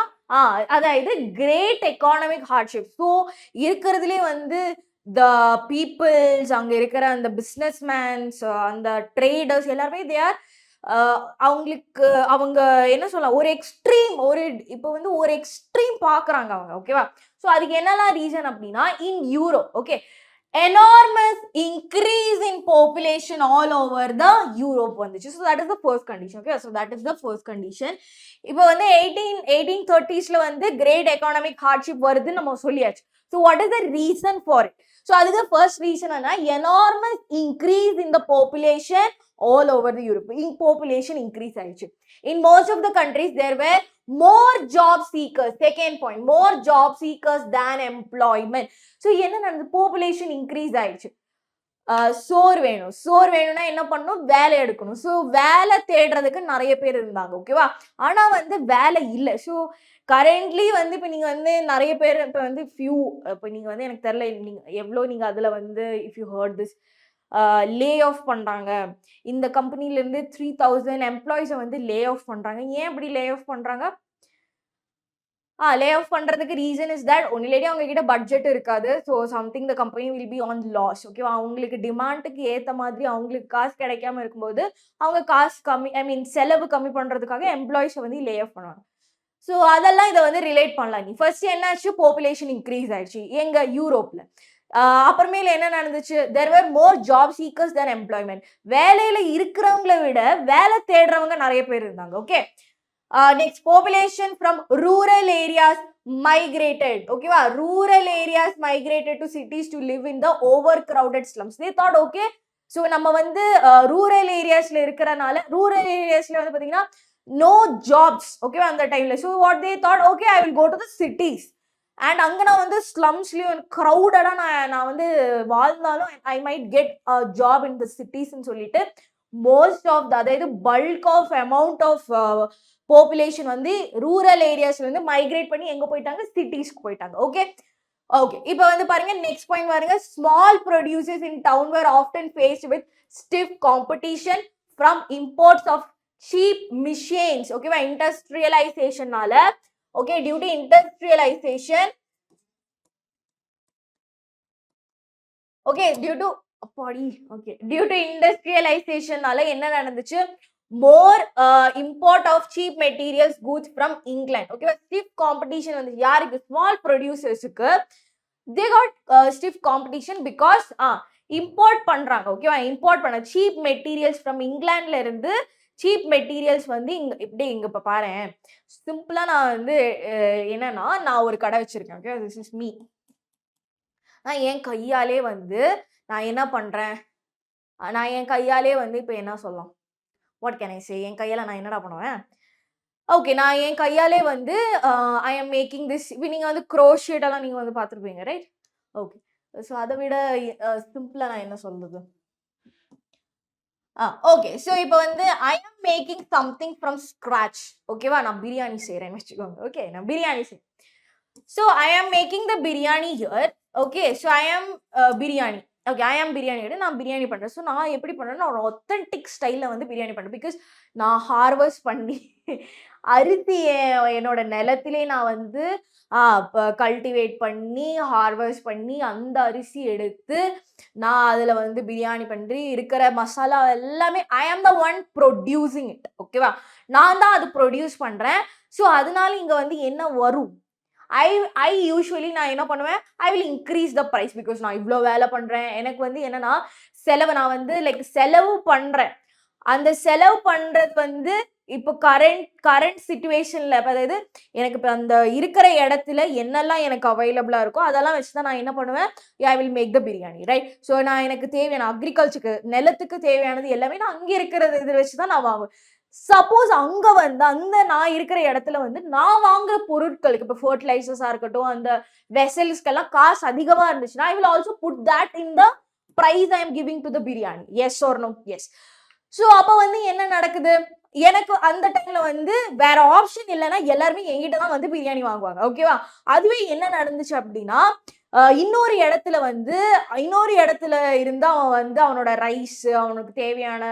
அதாவது கிரேட் எக்கானமிக் ஹார்ட்ஷிப். ஸோ இருக்கிறதுலே வந்து த பீப்புள்ஸ், அங்க இருக்கிற அந்த பிஸ்னஸ் மேன்ஸ், அந்த ட்ரேடர்ஸ் எல்லாருமே தே ஆர் அவங்களுக்கு அவங்க என்ன சொல்லலாம், ஒரு எக்ஸ்ட்ரீம், இப்போ வந்து ஒரு எக்ஸ்ட்ரீம் பார்க்குறாங்க அவங்க. ஓகேவா, ஸோ அதுக்கு என்னெல்லாம் ரீசன் அப்படின்னா, in Europe, okay, enormous increase in population all over the Europe வந்துச்சு. So that is the first condition. Okay, so that is the first condition. இப்போ வந்து 1830sல வந்து great economic hardship வருதுன்னு நம்ம சொல்லியாச்சு. So what is the reason for it? So அதுக்கு first reason என்ன, enormous increase in the population all over the Europe. Population increase ஆயிடுச்சு. In most of the countries there were more job seekers. Second point, more job seekers than employment. So என்ன நடந்தது, population increase ஆயிடுச்சு. சோறு வேணும்னா என்ன பண்ணணும், வேலை எடுக்கணும். ஸோ வேலை தேடுறதுக்கு நிறைய பேர் இருந்தாங்க. ஓகேவா, ஆனா வந்து வேலை இல்லை. ஸோ கரண்ட்லி வந்து இப்போ நீங்க வந்து நிறைய பேர் இப்போ வந்து இப்போ நீங்க வந்து எனக்கு தெரியல நீங்க எவ்வளோ நீங்க அதுல வந்து if you heard this Leh off பண்றாங்க, இந்த கம்பெனில இருந்து 3000 எம்ப்ளாயிஸை வந்து லே ஆஃப் பண்றாங்க. ஏன் இப்படி லே ஆஃப் பண்றாங்க? லே ஆஃப் பண்றதுக்கு ரீசன் இஸ் தட் ஒன்னிலேடி அவங்க கிட்ட பட்ஜெட் இருக்காது. So something the company will be on loss. ஓகேவா, அவங்களுக்கு டிமாண்டுக்கு ஏற்ற மாதிரி அவங்களுக்கு காசு கிடைக்காம இருக்கும்போது அவங்க காசு கம்மி, ஐ மீன் செலவு கம்மி பண்றதுக்காக எம்ப்ளாயிஸை வந்து லே ஆஃப் பண்ணுவாங்க. ஸோ அதெல்லாம் இதை வந்து ரிலேட் பண்ணலாம். நீ ஃபர்ஸ்ட் என்னாச்சு, பாப்புலேஷன் இன்க்ரீஸ் ஆயிடுச்சு எங்க யூரோப்ல. அப்புறமேல என்ன நடந்துச்சு, there were more job seekers than employment. வேலையில இருக்கிறவங்களை விட வேலை தேடுறவங்க நிறைய பேர் இருந்தாங்க. Okay, next, population from rural areas migrated. Okay, rural areas migrated to cities to live in the overcrowded slums. They thought, okay, so நம்ம வந்து rural areasல இருக்கறனால, rural areasல வந்து பாத்தீங்கன்னா no jobs. Okay, அந்த டைம்ல, so what they thought, okay, I will go to the cities and அங்கே நான் வந்து ஸ்லம்ஸ்லேயும் க்ரௌடடாக நான் வந்து வாழ்ந்தாலும் I might get a job in the சிட்டிஸ்ன்னு சொல்லிட்டு மோஸ்ட் ஆஃப் த அதாவது bulk of amount of population வந்து ரூரல் ஏரியாஸ்ல இருந்து மைக்ரேட் பண்ணி எங்கே போயிட்டாங்க, சிட்டிஸ்க்கு போயிட்டாங்க. ஓகே ஓகே, இப்போ வந்து பாருங்க நெக்ஸ்ட் பாயிண்ட் பாருங்க. Small producers in town were often faced with stiff competition from imports of cheap machines. ஓகேவா, இண்டஸ்ட்ரியலைசேஷனால okay due to industrialization okay due to industrialization நால என்ன நடந்துச்சு, more import of cheap materials goods from England. okay stiff competition வந்து யாருக்கு, small producers-க்கு they got stiff competition because import பண்றாங்க. ஓகேவா, import பண்ண cheap materials from Englandல இருந்து சீப் மெட்டீரியல்ஸ் வந்து இங்க இப்படி இங்க இப்போ பாரு சிம்பிளா நான் வந்து என்னன்னா நான் ஒரு கடை வச்சிருக்கேன். Okay this is me. நான் என் கையாலே வந்து நான் என்ன பண்றேன், நான் என் கையாலே வந்து இப்போ என்ன சொல்லலாம், வாட் கேன் ஐ சே, என் கையால நான் என்னடா பண்ணுவேன், ஓகே நான் என் கையாலே வந்து ஐ எம் மேக்கிங் திஸ். இப்போ நீங்கள் வந்து க்ரோஷேட் எல்லாம் நீங்கள் வந்து பார்த்துருப்பீங்க ரைட். ஓகே ஸோ அதை விட சிம்பிளா நான் என்ன சொல்றது, ஓகே ஸோ இப்போ வந்து ஐ ஆம் மேக்கிங் சம்திங் ஃப்ரம் ஸ்க்ராச். ஓகேவா, நான் பிரியாணி செய்கிறேன்னு வச்சுக்கோங்க. ஓகே நான் பிரியாணி செய்கிறேன். ஸோ ஐ ஆம் making the biryani here. Okay so ஐ ஆம் பிரியாணி. ஓகே ஐ ஆம் பிரியாணி நான் பிரியாணி பண்ணுறேன். ஸோ நான் எப்படி பண்ணுறேன்னா ஒரு ஒத்தன்டிக் ஸ்டைலில் வந்து பிரியாணி பண்ணுறேன். பிகாஸ் நான் ஹார்வெஸ்ட் பண்ணி அரிசி என்னோட நிலத்திலே நான் வந்து கல்டிவேட் பண்ணி ஹார்வெஸ்ட் பண்ணி அந்த அரிசி எடுத்து நான் அதில் வந்து பிரியாணி பண்ணி இருக்கிற மசாலா எல்லாமே ஐ ஆம் த ஒன் ப்ரொடியூசிங் இட். ஓகேவா, நான் தான் அது ப்ரொடியூஸ் பண்ணுறேன். ஸோ அதனால இங்கே வந்து என்ன வரும், ஐ யூஸ்வலி நான் என்ன பண்ணுவேன், I will increase the price. Because நான் இவ்வளோ வேலை பண்ணுறேன், எனக்கு வந்து என்னன்னா செலவு, நான் வந்து லைக் செலவு பண்ணுறேன். அந்த செலவு பண்ணுறது வந்து இப்போ கரண்ட் சிச்சுவேஷனில் அதாவது எனக்கு இப்போ அந்த இருக்கிற இடத்துல என்னெல்லாம் எனக்கு அவைலபிளாக இருக்கோ அதெல்லாம் வச்சு தான் நான் என்ன பண்ணுவேன், I will make the biryani right. So நான் எனக்கு தேவையான அக்ரிகல்ச்சருக்கு நிலத்துக்கு தேவையானது எல்லாமே நான் அங்கே இருக்கிறது இதை வச்சு தான் நான் வாங்குவேன். சப்போஸ் அங்க வந்து அந்த நான் இருக்கிற இடத்துல வந்து நான் வாங்குற பொருட்களுக்கு இப்போ ஃபர்டிலைசர்ஸா இருக்கட்டும் அந்த வெசல்ஸ்க்கெல்லாம் காசு அதிகமா இருந்துச்சுன்னா I will also put that in the price I am giving to the biryani. Yes or no? Yes. So அப்போ வந்து என்ன நடக்குது, எனக்கு அந்த டைம்ல வந்து வேற ஆப்ஷன் இல்லைன்னா எல்லாருமே என்கிட்ட தான் வந்து பிரியாணி வாங்குவாங்க. ஓகேவா, அதுவே என்ன நடந்துச்சு அப்படின்னா இன்னொரு இடத்துல இருந்து அவன் வந்து அவனோட ரைஸ் அவனுக்கு தேவையான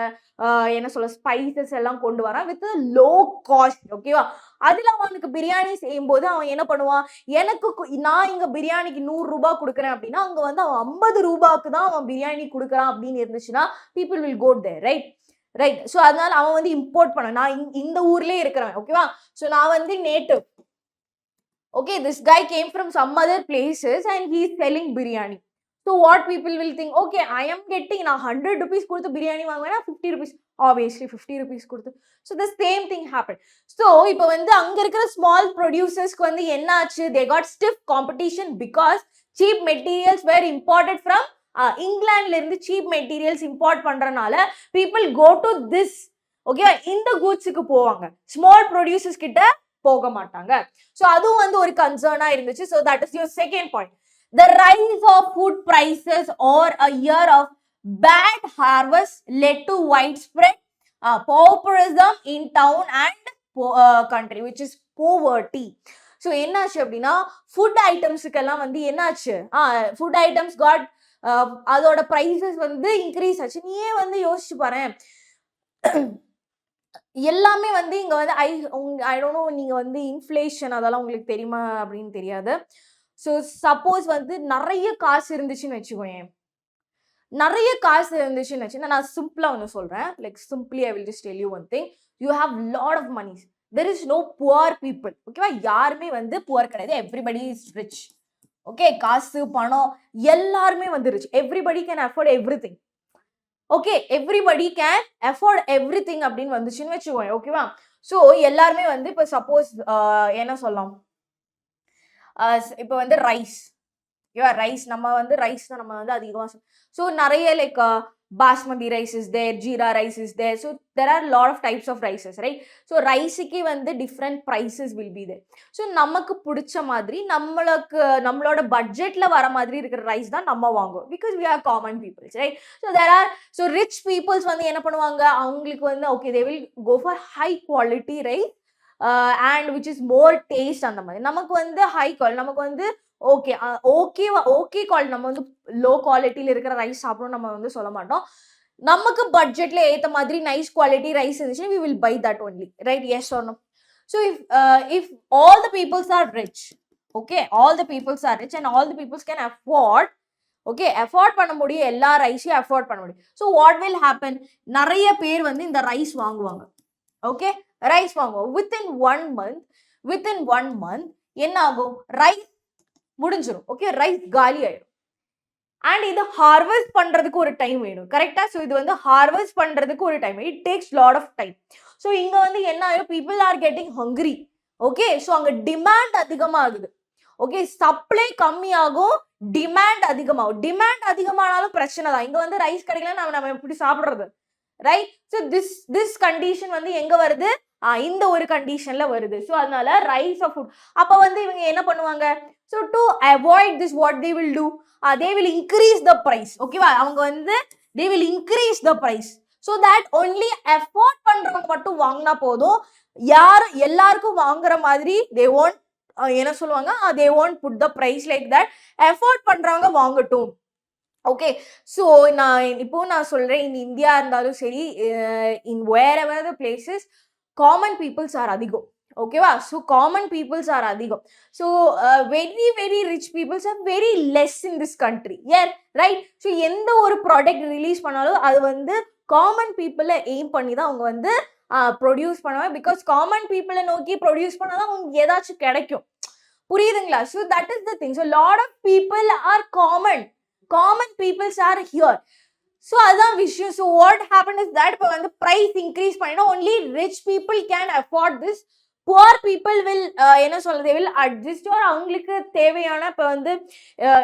என்ன சொல்ல ஸ்பைசஸ் எல்லாம் கொண்டு வரான் வித் லோ காஸ்ட். ஓகேவா, அதுல அவனுக்கு பிரியாணி செய்யும் போது அவன் என்ன பண்ணுவான், எனக்கு நான் இங்க பிரியாணிக்கு 100 ரூபாய் கொடுக்குறேன் அப்படின்னா அங்க வந்து அவன் 50 ரூபாய்க்கு தான் அவன் பிரியாணி கொடுக்குறான் அப்படின்னு இருந்துச்சுன்னா people will go there right. Right. So அதனால அவன் வந்து இம்போர்ட் பண்ண, நான் இந்த ஊர்லயே இருக்கிறவன். ஓகேவா, ஸோ நான் வந்து native. okay this guy came from some other places and he is selling biryani. so what people will think, okay I am getting na 100 rupees கொடுத்து biryani வாங்குவேனா 50 rupees, obviously 50 rupees கொடுத்து. so the same thing happened. so இப்போ வந்து அங்க இருக்கிற small producersக்கு வந்து என்ன ஆச்சு, they got stiff competition because cheap materials were imported from இங்கிலாந்துல இருந்து cheap materials import பண்றனால people go to this. okay இந்த goodsக்கு போவாங்க, small producers கிட்ட போக மாட்டாங்க. சோ அதுவும் வந்து ஒரு கன்சர்னா இருந்துச்சு. so that is your second point. the rise of food prices or a year of bad harvest led to widespread pauperism in town and country which is poverty. so என்னாச்சு அப்படின்னா food ஐட்டம்ஸுக்கெல்லாம் வந்து என்னாச்சு, food items God அதோட prices வந்து increase ஆச்சு. நீயே வந்து யோசிச்சு பாரு, எல்லாமே வந்து இங்க வந்து ஐ டோன்ட் நோ நீங்க வந்து இன்ஃப்ளேஷன் அதெல்லாம் உங்களுக்கு தெரியுமா அப்படின்னு தெரியாது. ஸோ சப்போஸ் வந்து நிறைய காசு இருந்துச்சுன்னு வச்சுக்கோங்க, நிறைய காசு இருந்துச்சுன்னு வச்சுன்னா நான் சிம்பிளா ஒன்று சொல்றேன், like simply I will just tell you one thing, you have lot of moneys, there is no poor people. ஓகேவா, யாருமே வந்து புவர் கிடையாது, எவ்ரிபடி இஸ் ரிச். ஓகே, காசு பணம் எல்லாருமே வந்து rich, everybody can afford every thing. Okay, everybody can afford every thing அப்படின்னு வந்துச்சுன்னு வச்சுக்கோங்க. ஓகேவா, ஸோ எல்லாருமே வந்து இப்போ சப்போஸ் என்ன சொல்லலாம், இப்போ வந்து ரைஸ், ஓகேவா ரைஸ் நம்ம வந்து ரைஸ் தான் நம்ம வந்து அதிகமாக. So நிறைய like basmati rice is there, jeera rice is there. So there are a lot of types of rices, right? So rice க்கு வந்து different prices will be there. So நமக்கு பிடிச்ச மாதிரி நம்மளோட பட்ஜெட்ல வர மாதிரி இருக்கிற ரைஸ் தான் நம்ம வாங்குவோம், because we are common peoples, right? So rich peoples வந்து என்ன பண்ணுவாங்க, அவங்களுக்கு வந்து okay they will go for high quality rice and which is more taste. அந்த மாதிரி நமக்கு வந்து high quality, நமக்கு வந்து ஓகே ஓகே குவாலிட்டி, நம்ம வந்து லோ குவாலிட்டியில் இருக்கிற ரைஸ் சாப்பிடணும் நம்ம வந்து சொல்ல மாட்டோம். நமக்கு பட்ஜெட்ல ஏற்ற மாதிரி நைஸ் குவாலிட்டி ரைஸ் இருந்துச்சுன்னா we will buy that only, right? Yes or no? So if all the peoples are rich, okay, all the peoples are rich and all the peoples can afford, okay, afford பண்ண முடியும், எல்லா ரைஸையும் afford பண்ண முடியும். So what will happen, நிறைய பேர் வந்து இந்த rice வாங்குவாங்க, okay, ரைஸ் வாங்குவோம். within one month என்ன ஆகும், ரைஸ் முடிஞ்சிரும், ஓகே, ரைஸ் காலி ஆயிடும். அண்ட் இது ஹார்வெஸ்ட் பண்றதுக்கு ஒரு டைம் வேணும், கரெக்டா? ஸோ இது வந்து ஹார்வெஸ்ட் பண்றதுக்கு ஒரு time, it takes lot of time. So இங்க வந்து என்ன ஆகும், people are getting hungry, okay. So அங்க டிமாண்ட் அதிகமாகுது, ஓகே, சப்ளை கம்மியாகும், டிமாண்ட் அதிகமாகும். டிமாண்ட் அதிகமானாலும் பிரச்சனை தான், இங்க வந்து ரைஸ் கிடைக்கல நம்ம எப்படி சாப்பிடுறது, ரைட்? ஸோ திஸ் கண்டிஷன் வந்து எங்க வருது, இந்த ஒரு கண்டிஷன்ல வருது. ஸோ அதனால ரைஸ் ஆஃப் ஃபுட். அப்ப வந்து இவங்க என்ன பண்ணுவாங்க, so to avoid this what they will two, they will increase the price, ஓகேவா? அவங்க வந்து they will increase the price so that only afford பண்றவங்க மட்டும் வாங்கினா போதும், எல்லாருக்கும் வாங்குற மாதிரி they won't என்ன சொல்லுவாங்க, they won't put the price like that, afford பண்றவங்க வாங்கட்டும், ஓகே. ஸோ நான் சொல்றேன், in இந்தியா இருந்தாலும் சரி, in wherever the places, common peoples are அதிகம், ஓகேவா? ஸோ காமன் பீப்புள்ஸ் ஆர் அதிகம். So very rich peoples are very less in this country, ஏன், right? So எந்த ஒரு ப்ராடக்ட் ரிலீஸ் பண்ணாலும் அது வந்து காமன் பீப்புளை எய்ம் பண்ணி தான் அவங்க வந்து ப்ரொடியூஸ் பண்ணுவாங்க, பிகாஸ் காமன் பீப்புளை நோக்கி ப்ரொடியூஸ் பண்ணாதான் அவங்களுக்கு ஏதாச்சும் கிடைக்கும், புரியுதுங்களா? So that is the thing. So lot of people are common peoples are here. So அதுதான் விஷயம். So what happen is that, இப்போ வந்து ப்ரைஸ் இன்க்ரீஸ் பண்ணினா only rich people can afford this, poor people will என்ன சொல்றது, they will adjust or அவங்களுக்கு தேவையான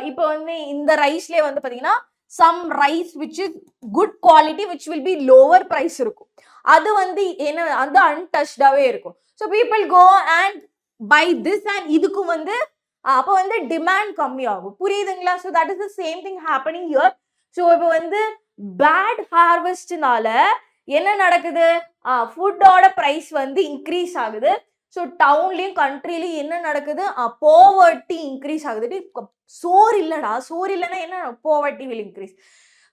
இப்போ வந்து இந்த ரைஸ்லயே வந்து பாத்தீங்கன்னா some rice which is good quality which will be lower price இருக்கும், அது வந்து என்ன அந்த untouchedவே இருக்கும். So people go and buy this and இதுக்கு வந்து அப்போ வந்து டிமாண்ட் கம்மி ஆகும், புரியுதுங்களா? So that is the same thing happening here. So இப்போ வந்து bad harvestனால என்ன நடக்குது, ஃபுட்டோட பிரைஸ் வந்து இன்க்ரீஸ் ஆகுது. ஸோ டவுன்லயும் கண்ட்ரிலையும் என்ன நடக்குது, போவர்ட்டி இன்க்ரீஸ் ஆகுது. சோறு இல்லைன்னா என்ன, போவர்ட்டி வில் இன்க்ரீஸ்.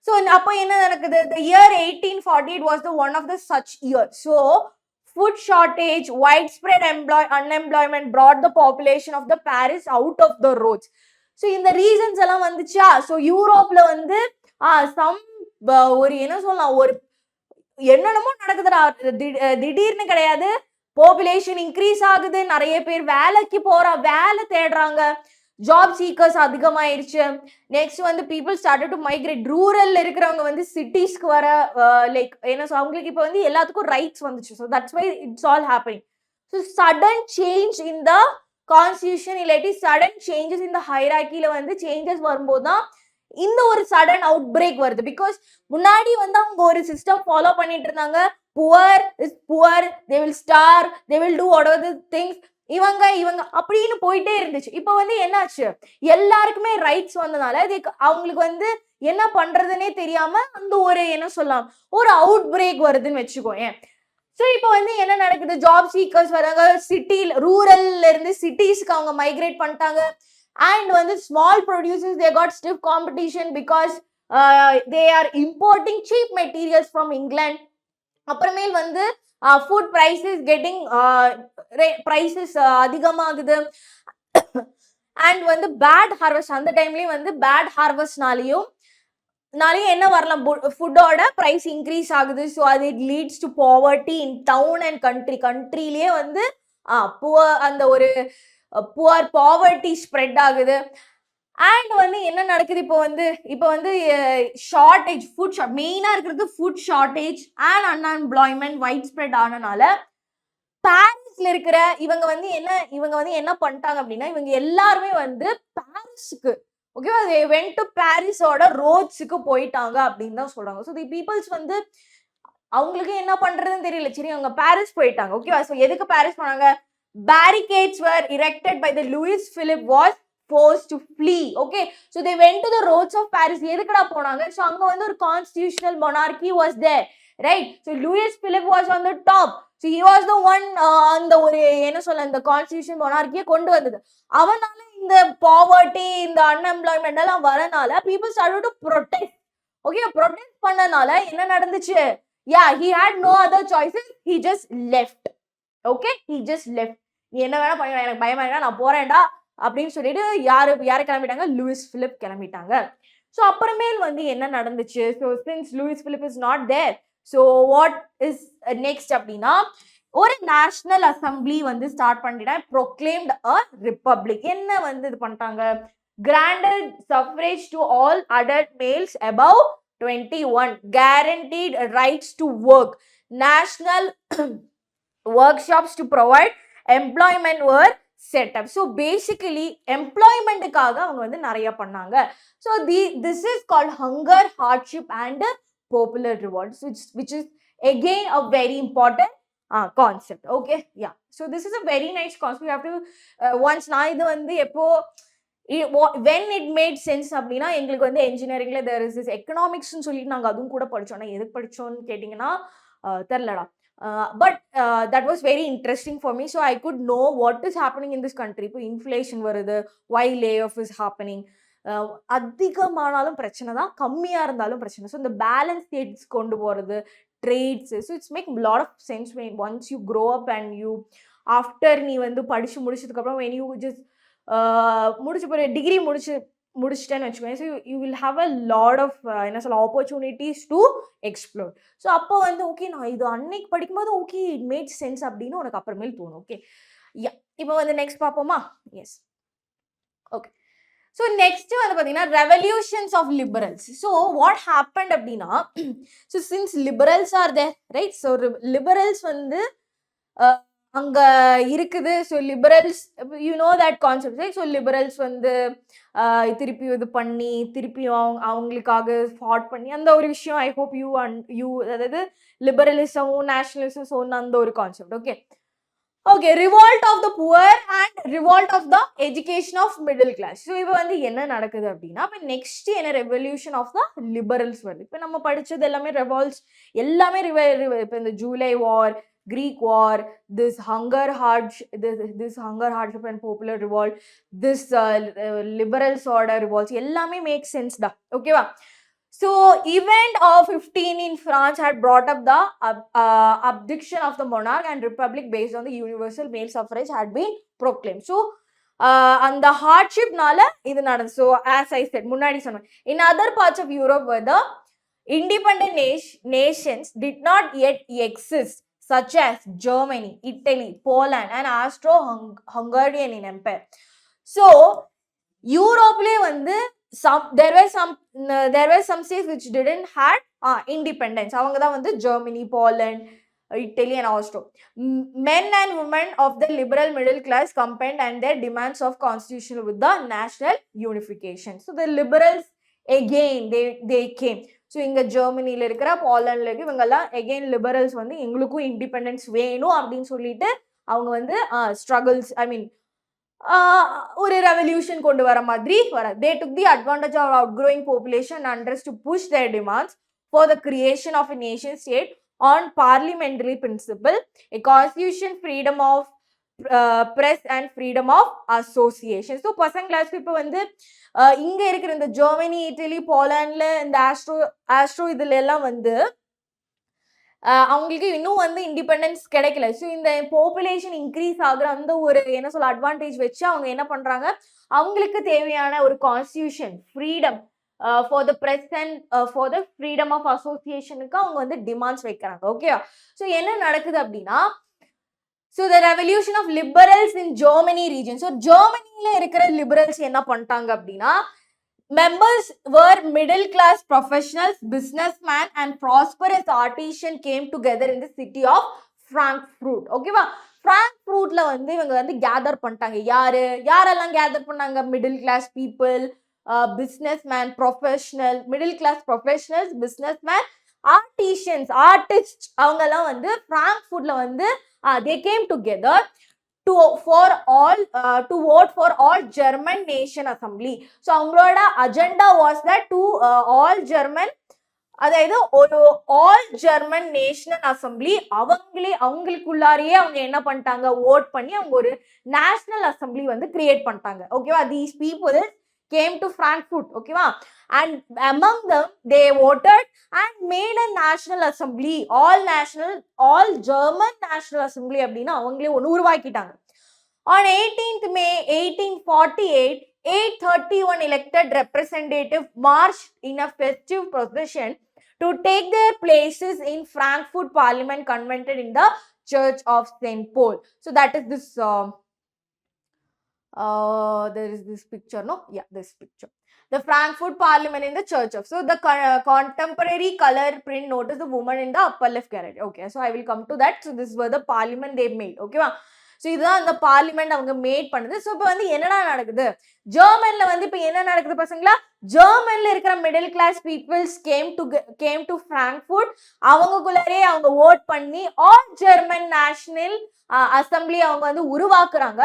ஸோ அப்போ என்ன நடக்குது, the year 1848 was the one of the such year. So food shortage, widespread unemployment brought the population of the Paris out of the roads. So இந்த ரீசன்ஸ் எல்லாம் வந்துச்சா. ஸோ யூரோப்ல வந்து ஒரு என்ன சொல்லலாம், ஒரு என்னென்னமோ நடக்குதுடா, திடீர்னு கிடையாது, பாப்புலேஷன் இன்க்ரீஸ் ஆகுது, நிறைய பேர் வேலை தேடுறாங்க, ஜாப் சீக்கர்ஸ் அதிகமாயிருச்சு. நெக்ஸ்ட் வந்து பீப்புள் ஸ்டார்டட் டு மைக்ரேட், ரூரல்ல இருக்கிறவங்க வந்து சிட்டிஸ்க்கு வர லைக் என்ன அவங்களுக்கு இப்போ வந்து எல்லாத்துக்கும் ரைட்ஸ் வந்துச்சு. So that's why it's all happening. So sudden change in the constitution இல்லாட்டி சடன் சேஞ்சஸ் இந்த ஹைராக்கியில வந்து சேஞ்சஸ் வரும்போது தான் இந்த ஒரு சடன் அவுட் பிரேக் வருது. பிகாஸ் முன்னாடி வந்து அவங்க ஒரு சிஸ்டம் ஃபாலோ பண்ணிட்டு இருந்தாங்க, poor is poor, they will starve, they will do whatever the things, இவங்க அப்படின்னு போயிட்டே இருந்துச்சு. இப்போ வந்து என்னாச்சு, எல்லாருக்குமே ரைட்ஸ் வந்தனால அவங்களுக்கு வந்து என்ன பண்றதுன்னே தெரியாம அந்த ஒரு என்ன சொல்லலாம், ஒரு அவுட் பிரேக் வருதுன்னு வச்சுக்கோங்க. ஸோ இப்போ வந்து என்ன நடக்குது, ஜாப் சீக்கர்ஸ் வராங்க, ரூரல்ல இருந்து சிட்டிஸ்க்கு அவங்க மைக்ரேட் பண்ணிட்டாங்க. And when the small producers, they got stiff competition because they are importing cheap materials from England. அப்புறமேல் வந்து food prices getting prices அதிகமாகுது. And வந்து bad harvest, அந்த டைம்லயும் வந்து bad harvestனாலையும் என்ன வரலாம், ஃபுட்டோட பிரைஸ் இன்க்ரீஸ் ஆகுது. ஸோ அது it leads to poverty in town and கண்ட்ரிலேயே வந்து அந்த ஒரு புவர் பாவர்ட்டி ஸ்ப்ரெட் ஆகுது. அண்ட் வந்து என்ன நடக்குது, இப்போ வந்து ஷார்டேஜ், ஃபுட் மெயினாக இருக்கிறது food shortage and unemployment widespread ஆனனால பாரிஸ்ல இருக்கிற இவங்க வந்து என்ன பண்ணிட்டாங்க அப்படின்னா, இவங்க எல்லாருமே வந்து பாரிஸுக்கு ஓகேவா? they went to Paris ஓட ரோட்ஸுக்கு போயிட்டாங்க அப்படின்னு தான் சொல்றாங்க. ஸோ தி பீப்புள்ஸ் வந்து அவங்களுக்கு என்ன பண்றதுன்னு தெரியல. சரி அவங்க பாரிஸ் போயிட்டாங்க. ஓகேவா? ஸோ எதுக்கு பாரிஸ் போனாங்க? Barricades were erected by the Louis Philippe was forced to flee. Okay, so they went to the roads of Paris. எதுக்குடா போனாங்க? ஸோ அங்க வந்து ஒரு constitutional monarchy was there, right? So Louis Philippe was on the top. So he was the one அந்த ஒரு என்ன சொல்ல இந்த constitutional monarchy கொண்டு வந்தது. அவனால இந்த poverty இந்த unemployment எல்லாம் வரனால people started to protest. Okay, protest பண்ணனால என்ன நடந்துச்சு? Yeah, he had no other choices. He just left. Okay, he just left. நீ என்ன வேணா பண்ணி எனக்கு பயமா இருக்கா நான் போறேன்டா அப்படின்னு சொல்லிட்டு யாரு கிளம்பிட்டாங்க? லூயிஸ் பிலிப் கிளம்பிட்டாங்க. ஸோ அப்புறமேல் வந்து என்ன நடந்துச்சு? So since Louis Philippe is not there, so what is next அப்படின்னா ஒரு நேஷனல் அசம்பிளி வந்து ஸ்டார்ட் பண்ணிட்டா ப்ரொக்ளைம்ட் அ ரிப்பப்ளிக். என்ன வந்து இது பண்ணிட்டாங்க? Granted suffrage to all adult males above 21, guaranteed rights to work, national workshops to provide employment were set up. So basically employmentக்காக அவங்க வந்து நிறைய பண்ணாங்க. So this is called hunger, hardship and popular revolt, which is again a very important concept. Okay, yeah, so this is a very nice concept. You have to once நான் இது வந்து எப்போ when it made sense அப்படின்னா எங்களுக்கு வந்து engineeringல there is this economics ன்னு சொல்லிட்டு நாங்கள் அதுவும் கூட படிச்சோம். எதுக்கு படிச்சோம்னு கேட்டிங்கன்னா தெரிலடா. But that was very interesting for me. So I could know what is happening in this country. இப்போ இன்ஃப்ளேஷன் வருது, why layoff is happening. அதிகமானாலும் பிரச்சனை தான், கம்மியாக இருந்தாலும் பிரச்சனை. ஸோ இந்த பேலன்ஸ் ஸ்டேட்ஸ் கொண்டு போகிறது, trades. So it's make lot of sense once you grow up and you after நீ வந்து முடிச்சதுக்கப்புறம் when you just முடிச்சு போகிற டிகிரி முடிச்சிட்டேன்னு வச்சுக்கோங்க. So you will have a lot of என்ன சொல்ல ஆப்பர்ச்சுனிட்டிஸ் டு எக்ஸ்ப்ளோர். ஸோ அப்போ வந்து ஓகே நான் இது அன்னைக்கு படிக்கும்போது ஓகே இட் மேட் சென்ஸ் அப்படின்னு உனக்கு அப்புறமேல் தோணும். ஓகே, யா, இப்போ வந்து நெக்ஸ்ட் பார்ப்போமா? S, okay. ஸோ நெக்ஸ்ட் வந்து பார்த்தீங்கன்னா revolutions of liberals. So what happened அப்படின்னா, so since liberals are there, right? So liberals வந்து அங்க இருக்குது. So liberals you know that concept, right? So liberals வந்து திருப்பி இது பண்ணி திருப்பி அவங்களுக்காக ஃபாட் பண்ணி அந்த ஒரு விஷயம். ஐ ஹோப் யூ அதாவது லிபரலிசமும் நேஷனலிசம் சொன்ன அந்த ஒரு concept. Okay, okay. Revolt of the poor and revolt of the education of middle class. So இப்போ வந்து என்ன நடக்குது அப்படின்னா, இப்போ நெக்ஸ்ட் என்ன ரெவல்யூஷன் ஆஃப் த லிபரல்ஸ் வருது. இப்போ நம்ம படித்தது எல்லாமே ரெவால்ட்ஸ் எல்லாமே இப்போ இந்த ஜூலை வார், Greek war, this hunger hardship and popular revolt, this liberal order revolts, எல்லாமே make sense da. Okay va? So event of 15 in France had brought up the abdiction of the monarch and republic based on the universal male suffrage had been proclaimed. So அந்த hardshipனால இது நடந்து. So as I said முன்னாடி சொன்னேன், in other parts of Europe where the independent nations did not yet exist, such as Germany, Italy, Poland, and Austro-Hungarian Empire. So, Europe வந்து there were some states which didn't had independence. அவங்க தான் வந்து Germany, Poland, Italy, and Austro. Men and women of the liberal middle class campaigned and their demands of constitution with the national unification. So, the liberals again they came. So இங்கே ஜெர்மனியில் இருக்கிற போலண்டில் இருக்க இவங்கெல்லாம் again liberals வந்து எங்களுக்கும் independence வேணும் அப்படின்னு சொல்லிட்டு அவங்க வந்து ஸ்ட்ரகிள்ஸ் ஒரு ரெவல்யூஷன் கொண்டு வர மாதிரி வர. They took the advantage of outgrowing population and unrest to push their demands for the creation of a nation state on parliamentary principle, a constitution, freedom of press and freedom of association. So பசங்களாச்சும் இப்போ வந்து இங்கே இருக்கிற இந்த Germany, idli, போலாண்டில் இந்த astro இதுல எல்லாம் வந்து அவங்களுக்கு இன்னும் வந்து இண்டிபெண்டன்ஸ் கிடைக்கல. ஸோ இந்த பாப்புலேஷன் இன்க்ரீஸ் ஆகுற அந்த ஒரு என்ன சொல்ல அட்வான்டேஜ் வச்சு அவங்க என்ன பண்றாங்க, அவங்களுக்கு தேவையான ஒரு constitution, freedom for the press and for the freedom of அசோசியேஷனுக்கு அவங்க வந்து டிமாண்ட்ஸ் வைக்கிறாங்க. ஓகே, ஸோ என்ன நடக்குது அப்படின்னா, so the revolution of liberals in Germany region. So Germany இருக்கிற liberals என்ன பண்ணிட்டாங்க அப்படின்னா, members were middle class professionals, businessmen and prosperous artisan came together in the city of Frankfurt. ஓகேவா? ஃப்ராங்க்ஃபர்ட்ல வந்து இவங்க வந்து கேதர் பண்ணிட்டாங்க. யாரெல்லாம் கேதர் பண்ணாங்க? Middle class people, businessman, professional, middle class professionals, businessman, artisans, artists, அவங்கெல்லாம் வந்து frankfurtல வந்து they came together to vote for all German nation assembly. So அவங்களோட agenda was that to all German, அதாவது ஒரு ஆல் ஜெர்மன் நேஷனல் அசம்பிளி அவங்களுக்குள்ளாரியே அவங்க என்ன பண்ணிட்டாங்க, vote பண்ணி அவங்க ஒரு நேஷனல் அசம்பிளி வந்து கிரியேட் பண்ணிட்டாங்க. ஓகேவா? These people came to Frankfurt, ஓகேவா? And among them they voted and made a national assembly, all German national assembly அப்படின்னு அவங்களே ஒன்று உருவாக்கிட்டாங்க. On 18th May 1848, 831 elected representatives marched in a festive procession to take their places in Frankfurt Parliament convented in the Church of St. Paul. So that is this, there is this picture, no? Yeah, this picture. The Frankfurt Parliament in the Church of. So the contemporary color print notice the woman in the upper left gallery. Okay, so I will come to that. So this was the parliament they made. Okay, so இதுதான் அந்த parliament அவங்க mat பண்ணுது. So இப்போ வந்து என்னடா நடக்குது, ஜெர்மன்ல வந்து இப்போ என்ன நடக்குது பசங்களா, ஜெர்மன்ல இருக்கிற middle class peoples came to Frankfurt. அவங்களுக்குள்ளே அவங்க ஓட் பண்ணி ஆல் ஜெர்மன் நேஷனல் அசம்பிளி அவங்க வந்து உருவாக்குறாங்க.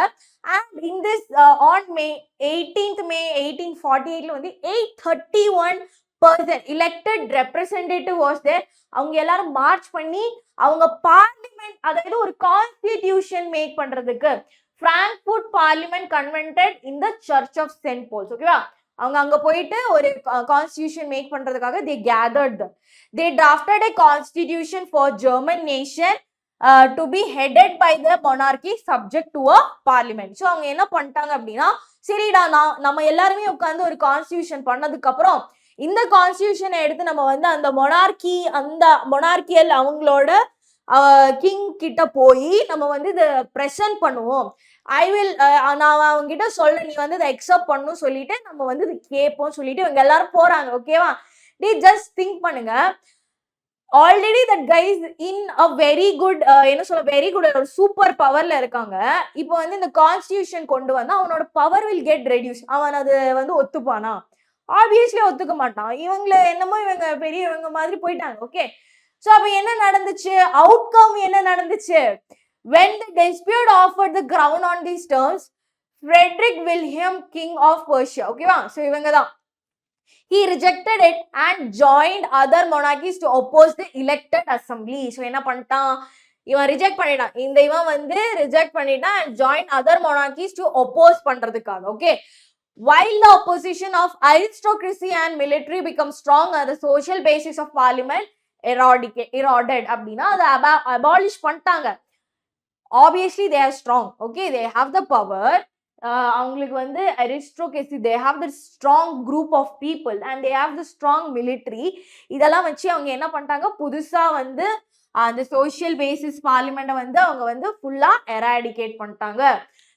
And in this on May 1848 வந்து 831% elected representative was there. அவங்க எல்லாரும் மார்ச் பண்ணி அவங்க பார்லிமெண்ட், அதாவது ஒரு கான்ஸ்டிடியூஷன் மேக் பண்றதுக்கு Frankfurt parliament convened in the church of Saint Paul's. ஓகேவா? அவங்க அங்க போயிட்டு ஒரு கான்ஸ்டிடியூஷன் மேக் பண்றதுக்காக they gathered them. They drafted a constitution for German nation to be headed by the monarchy subject to a parliament. So அவங்க என்ன பண்ணிட்டாங்க அப்படின்னா, சரிடா நம்ம எல்லாருமே உட்காந்து ஒரு கான்ஸ்டிடியூஷன் பண்ணதுக்கு அப்புறம் இந்த கான்ஸ்டிடியூஷனை எடுத்து நம்ம வந்து அந்த மொனார்கியல் அவங்களோட கிங் கிட்ட போய் நம்ம வந்து இதை ப்ரெசென்ட் பண்ணுவோம். நான் அவங்க கிட்ட சொல்ல, நீ வந்து இதை அக்செப்ட் பண்ணணும் சொல்லிட்டு நம்ம வந்து இது கேட்போம் சொல்லிட்டு இவங்க எல்லாரும் போறாங்க. ஓகேவா? நீ ஜஸ்ட் திங்க் பண்ணுங்க, already that guys in a very good very good ஒரு சூப்பர் பவர்ல இருக்காங்க. இப்போ வந்து இந்த கான்ஸ்டிடியூஷன் கொண்டு வந்தா அவனோட பவர் வில் கெட் ரெடியூஸ். அவன் அது வந்து ஒத்துப்பானா? ஆப்வியஸ்லி ஒத்துக்க மாட்டான். இவங்களை என்னமோ இவங்க பெரியவங்க மாதிரி போயிட்டாங்க. ஓகே, ஸோ அப்போ என்ன நடந்துச்சு, அவுட்கம் என்ன நடந்துச்சு? when the dispute offered the crown on these terms, Frederick William king of Persia, ஓகேவா? ஸோ இவங்க தான், he rejected it and joined other monarchies to oppose the elected assembly. So என்ன பண்ணிட்டான், இவன் ரிஜெக்ட் பண்ணிட்டான், இவன் வந்து ரிஜெக்ட் பண்ணிட்டான் and joined other monarchies to oppose பண்றதுக்காக. Okay, while the opposition of aristocracy and military become strong, the social basis of parliament eroded அப்படின்னா அதை abolish பண்ணிட்டாங்க. Obviously they are strong. Okay, they have the power. அவங்களுக்கு வந்து aristocracy, they have the strong group of people and they have the strong military. இதெல்லாம் வச்சு அவங்க என்ன பண்ணிட்டாங்க, புதுசா வந்து அந்த சோஷியல் பேசிஸ் பார்லிமெண்ட்டை வந்து அவங்க வந்து ஃபுல்லா எராடிகேட் பண்ணிட்டாங்க.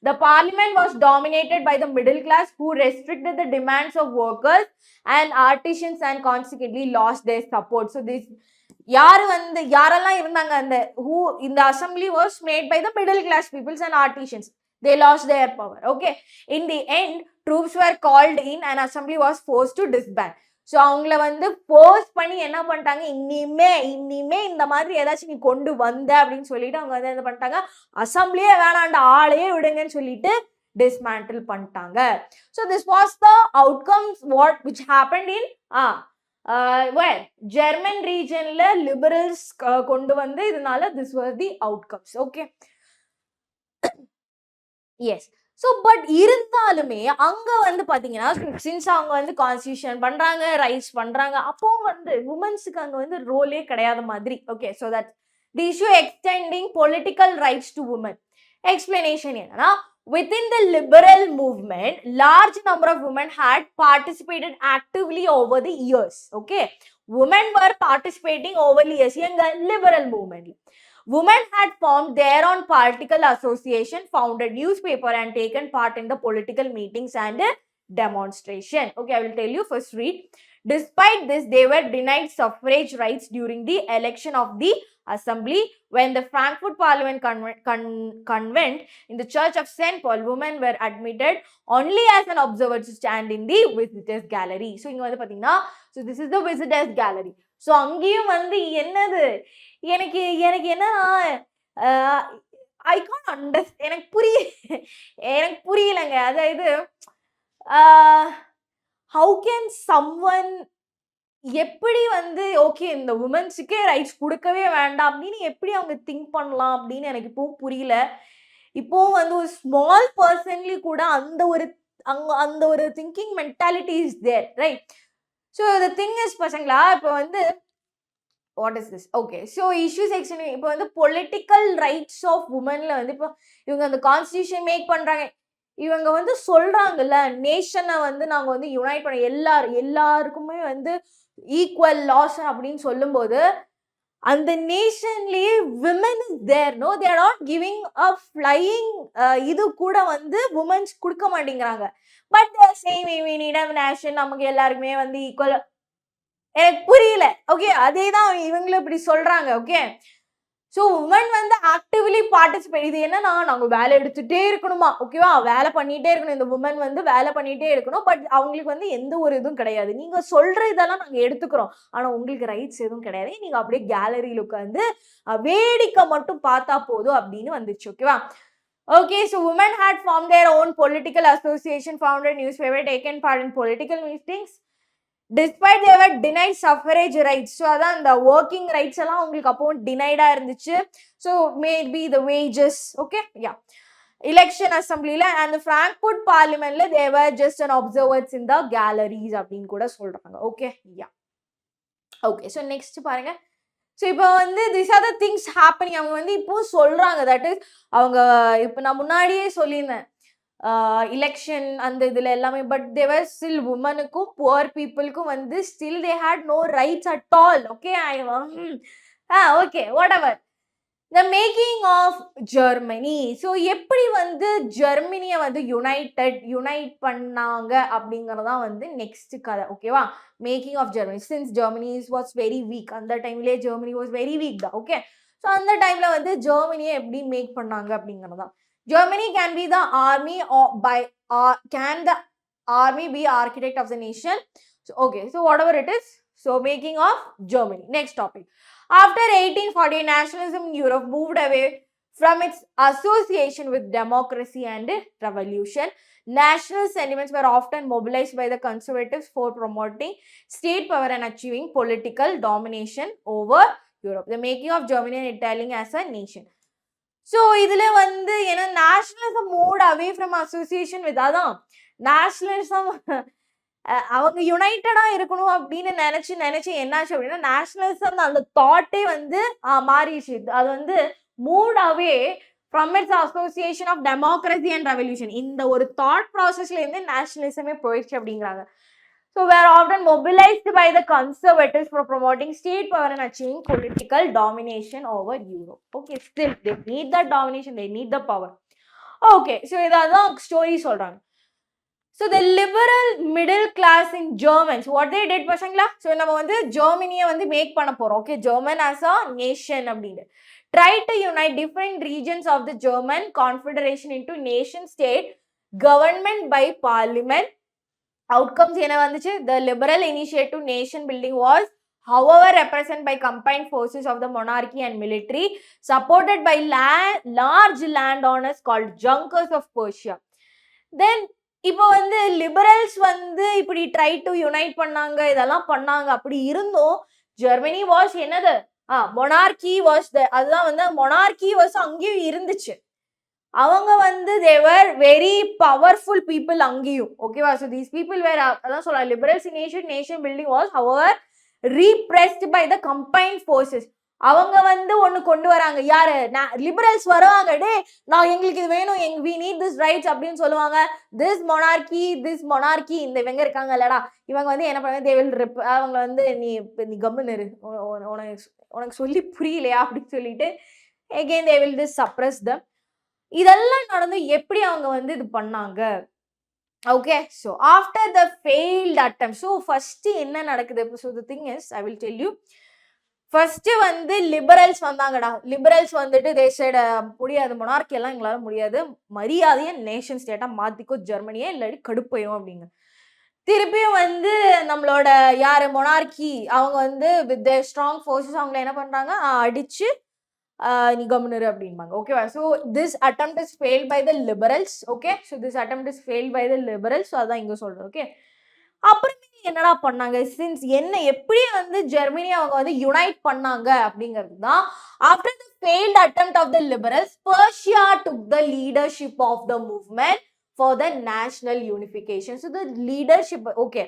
The parliament was dominated by the middle class who restricted the demands of workers and artisans and consequently lost their support. So this யாரெல்லாம் இருந்தாங்க அந்த in the assembly was made by the middle class peoples and artisans. They lost their power. Okay, in the end troops were called in and assembly was forced to disband. So அவங்கள வந்து post பண்ணி என்ன பண்ணிட்டாங்க, இனிமே இந்த மாதிரி ஏதாச்சும் நீ கொண்டு வந்த அப்படின்னு சொல்லிட்டு அவங்க வந்து என்ன பண்ணிட்டாங்க, அசம்பிளியே வேணாண்ட ஆளையே விடுங்கன்னு சொல்லிட்டு டிஸ்மேண்டில் பண்ணிட்டாங்க. So this was the outcomes which happened in German ரீஜன்ல லிபரல்ஸ் கொண்டு வந்து இதனால this was the outcomes. Okay, yes. So but இருந்தாலுமே அங்க வந்து பாத்தீங்கன்னா, சின்ஸ் அவங்க வந்து கான்ஸ்டியூஷன் பண்றாங்க, ரைட்ஸ் பண்றாங்க, அப்போ வந்து உமன்ஸுக்கு அங்க வந்து ரோலே கிடையாத மாதிரி. Okay, so that the issue extending political rights to women. Explanation என்னன்னா, within the liberal movement, large number of women had participated actively over the years. Okay, women were participating over the years in the liberal movement. Women had formed their own political association, founded newspaper and taken part in the political meetings and demonstration. Okay, I will tell you, first read. Despite this, they were denied suffrage rights during the election of the assembly. When the Frankfurt Parliament convent in the Church of St. Paul, women were admitted only as an observer to stand in the visitors gallery. So இங்க வந்து பாத்தீங்கன்னா, so this is the visitors gallery. So அங்கேயும் வந்து என்னது எனக்கு எனக்கு என்ன I can't understand, எனக்கு புரியலங்க. அதாவது ஹவு கேன் சம்வன் எப்படி வந்து ஓகே இந்த உமன்ஸுக்கே ரைட்ஸ் கொடுக்கவே வேண்டாம் அப்படின்னு எப்படி அவங்க திங்க் பண்ணலாம் அப்படின்னு எனக்கு இப்பவும் புரியல. இப்போ வந்து ஒரு ஸ்மால் பர்சன்லி கூட அந்த ஒரு thinking mentality is there, right? So the thing is பசங்களா, இப்போ வந்து what is this? Okay, so issue section இப்போ வந்து பொலிட்டிக்கல் ரைட்ஸ் ஆஃப் உமன்ல வந்து இப்போ இவங்க அந்த கான்ஸ்டியூஷன் மேக் பண்றாங்க. இவங்க வந்து சொல்றாங்கல்ல, நேஷனை வந்து நாங்க வந்து யுனைட் பண்ண எல்லாருக்குமே வந்து ஈக்குவல் லாஸ் அப்படின்னு சொல்லும்போது அந்த நேஷன்லயே women is there, no they are not giving a flying இது கூட வந்து உமன்ஸ் கொடுக்க மாட்டேங்கிறாங்க. But same we need a nation, நமக்கு எல்லாருக்குமே வந்து ஈக்குவல். எனக்கு புரியல. ஓகே, அதே தான் இவங்களும் இப்படி சொல்றாங்க. ஓகே, ஸோ உமன் வந்து ஆக்டிவ்லி பார்ட்டிசிபேட். இது என்னன்னா, நாங்க வேலை எடுத்துட்டே இருக்கணுமா? ஓகேவா, வேலை பண்ணிட்டே இருக்கணும். இந்த உமன் வந்து வேலை பண்ணிட்டே இருக்கணும். பட் அவங்களுக்கு வந்து எந்த ஒரு இதுவும் கிடையாது. நீங்க சொல்ற இதெல்லாம் நாங்க எடுத்துக்கிறோம், ஆனா உங்களுக்கு ரைட்ஸ் எதுவும் கிடையாது. நீங்க அப்படியே கேலரியில உட்காந்து வேடிக்கை மட்டும் பார்த்தா போதும் அப்படின்னு வந்துச்சு. ஓகேவா? Okay, so women had formed their own political association, founded newspaper, taken part in political meetings. Despite they were denied suffrage rights. So அதான் இந்த working rights எல்லாம் உங்களுக்கு அப்போ denied இருந்துச்சு. So maybe the wages, okay, yeah. Election assemblyல and the Frankfurt Parliamentல they were just an observers in the galleries அப்படின்னு கூட சொல்றாங்க. Okay, yeah. Okay, so next பாருங்க. ஸோ இப்போ வந்து this are the things happening. அவங்க வந்து இப்போ சொல்றாங்க, தட் இஸ் அவங்க இப்போ நான் முன்னாடியே சொல்லியிருந்தேன் எலெக்ஷன் அந்த இதில் எல்லாமே. பட் தேவர் ஸ்டில் உமனுக்கும் புவர் பீப்புளுக்கும் வந்து still they had no rights at all. Okay, okay, whatever. The making of Germany. So எப்படி வந்து ஜெர்மனியை வந்து யுனைட் பண்ணாங்க அப்படிங்கிறதான் வந்து நெக்ஸ்ட் கதை. ஓகேவா, making of Germany. Since Germany was very weak, அந்த டைம்லேயே ஜெர்மனி வாஸ் வெரி வீக் தான். ஓகே, ஸோ அந்த டைம்ல வந்து ஜெர்மனியை எப்படி மேக் பண்ணாங்க அப்படிங்கிறதான். Germany can be the army can the army be architect of the nation. Okay, so whatever it is. So making of Germany. Next topic. After 1840, nationalism in Europe moved away from its association with democracy and revolution. National sentiments were often mobilized by the conservatives for promoting state power and achieving political domination over Europe. The making of Germany and Italy as a nation. So, இதுல வந்து என்ன, nationalism moved away from association with அதான் nationalism அவங்க யுனைட்டடா இருக்கணும் அப்படின்னு நினைச்சு என்னாச்சு அப்படின்னா, நேஷனலிசம் அந்த தாட்டே வந்து மாறிடுச்சு. அது வந்து moved away from its association of democracy and revolution. இந்த ஒரு தாட் ப்ராசஸ்ல இருந்து நேஷனலிசமே போயிடுச்சு அப்படிங்கிறாங்க. So were often mobilized by the conservatives for promoting state power and achieving political domination over Europe. Okay, still they need that domination, they need the power. Okay, so இதான் story சொல்றாங்க. So the liberal middle class in Germans, what they did பசங்களா, so நம்ம வந்து ஜெர்மனியை வந்து make பண்ண போறோம். Okay, German as a nation அப்படின்னு try to unite different regions of the German confederation into nation state government by parliament. Outcomes என்ன வந்துச்சு? The liberal initiative nation building was however represented by combined forces of the monarchy and military, supported by large landowners called junkers of Persia. Then இப்போ வந்து liberals வந்து இப்படி try to unite பண்ணாங்க, இதெல்லாம் பண்ணாங்க. அப்படி இருந்தும் ஜெர்மனி வாஸ் என்னது, மொனார்கி வாஸ் அதுதான் வந்து மொனார்கி வாஸ் அங்கேயும் இருந்துச்சு. அவங்க வந்து they were very powerful people அங்கேயும். ஓகேவா, ஸோ தீஸ் பீப்புள் வேர், அதான் சொல்லலாம், liberals nation building was however repressed by the combined forces. அவங்க வந்து ஒன்று கொண்டு வராங்க, யாரு, லிபரல்ஸ் வருவாங்க, டே நான் எங்களுக்கு இது வேணும், we need this rights அப்படின்னு சொல்லுவாங்க. திஸ் மொனார்கி இந்த இவங்க இருக்காங்க இல்லடா, இவங்க வந்து என்ன பண்ணுவாங்க, they will அவங்க வந்து நீ கம்முன்னு இரு, உனக்கு சொல்லி புரியலையா அப்படின்னு சொல்லிட்டு again they will just suppress them. இதெல்லாம் நடந்து எப்படி அவங்க வந்து இது பண்ணாங்க Okay, so after the failed attempt, so first என்ன நடக்குது? So the thing is, I will tell you. First வந்து லிபரல்ஸ் வந்தாங்கடா. லிபரல்ஸ் வந்துட்டு they said முடியாது, மொனார்கி எல்லாம் எங்களால முடியாது, மரியாதையை நேஷன் ஸ்டேட்டா மாத்திக்கோ ஜெர்மனியே, இல்லாட்டி கடுப்பையும் அப்படிங்க. திருப்பியும் வந்து நம்மளோட யாரு மொனார்கி அவங்க வந்து வித் their ஸ்ட்ராங் ஃபோர்ஸஸ் அவங்கள என்ன பண்றாங்க, அடிச்சு நீ கம்முனு அப்படின்பாங்க. ஓகேவா? So this attempt is failed by the liberals. Okay, so this attempt is failed by the liberals. அதான் இங்க சொல்றேன். ஓகே, அப்புறமே என்னடா பண்ணாங்க, சின்ஸ் என்ன எப்படி வந்து ஜெர்மனி அவங்க வந்து யுனைட் பண்ணாங்க அப்படிங்கிறது தான். After the failed attempt of the liberals, Prussia took the leadership of the movement for the national unification. So the leadership, okay,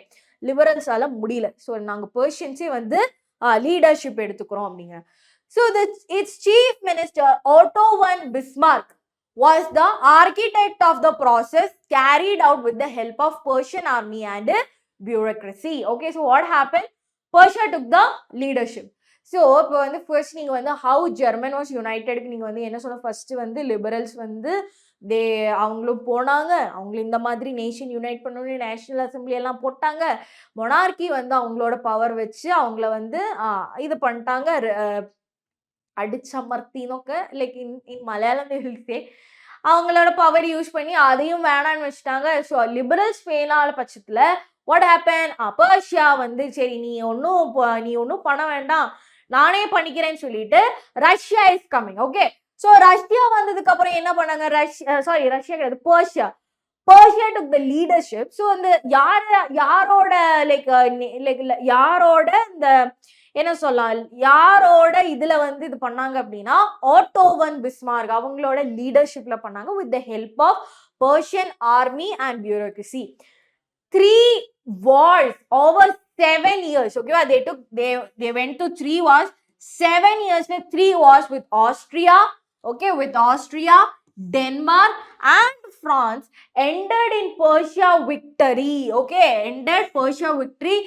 லிபரல்ஸால முடியல, ஸோ நாங்கள் பர்ஷியன்ஸே வந்து லீடர்ஷிப் எடுத்துக்கிறோம் அப்படிங்க. So its chief minister Otto von Bismarck was the architect of the process carried out with the help of Persian army and bureaucracy. Okay, so what happened? Persia took the leadership. So இப்போ வந்து first நீங்கள் வந்து how German was யுனைடெட்க்கு நீங்கள் வந்து என்ன சொன்ன, first வந்து liberals வந்து அவங்களும் போனாங்க, அவங்களும் இந்த மாதிரி நேஷன் யுனைட் பண்ணணும்னு நேஷனல் அசம்பிளி எல்லாம் போட்டாங்க. மொனார்கி வந்து அவங்களோட பவர் வச்சு அவங்கள வந்து இது பண்ணிட்டாங்க, அடிச்சமர்த்தினோக்க, லைக் இன் மலையாளம் சே அவங்களோட பவர் யூஸ் பண்ணி அதையும் வேணான்னு வச்சுட்டாங்க. ஸோ லிபரல்ஸ் ஃபெயிலான பட்சத்தில் வாட் ஹேப்பன், பர்ஷியா வந்து சரி நீ ஒன்றும் பண்ண வேண்டாம், நானே பண்ணிக்கிறேன்னு சொல்லிட்டு Russia is coming. Okay, so Russia வந்ததுக்கு அப்புறம் என்ன பண்ணாங்க, ரஷ்யா கிடையாது, Persia took the leadership. So வந்து யாரோட யாரோட இந்த என்ன சொல்லலாம், யாரோட இதுல வந்து இது பண்ணாங்க அப்படின்னா ஆட்டோ வன் பிஸ்மார்க் அவங்களோட லீடர்ஷிப்ல பண்ணாங்க with the help of Prussian army and bureaucracy. 3 wars over 7 years. Okay, they went to 3 wars, 7 years. 3 wars with Austria. Okay, with Austria, Denmark and France ended in Persia victory. Okay, ended Persia victory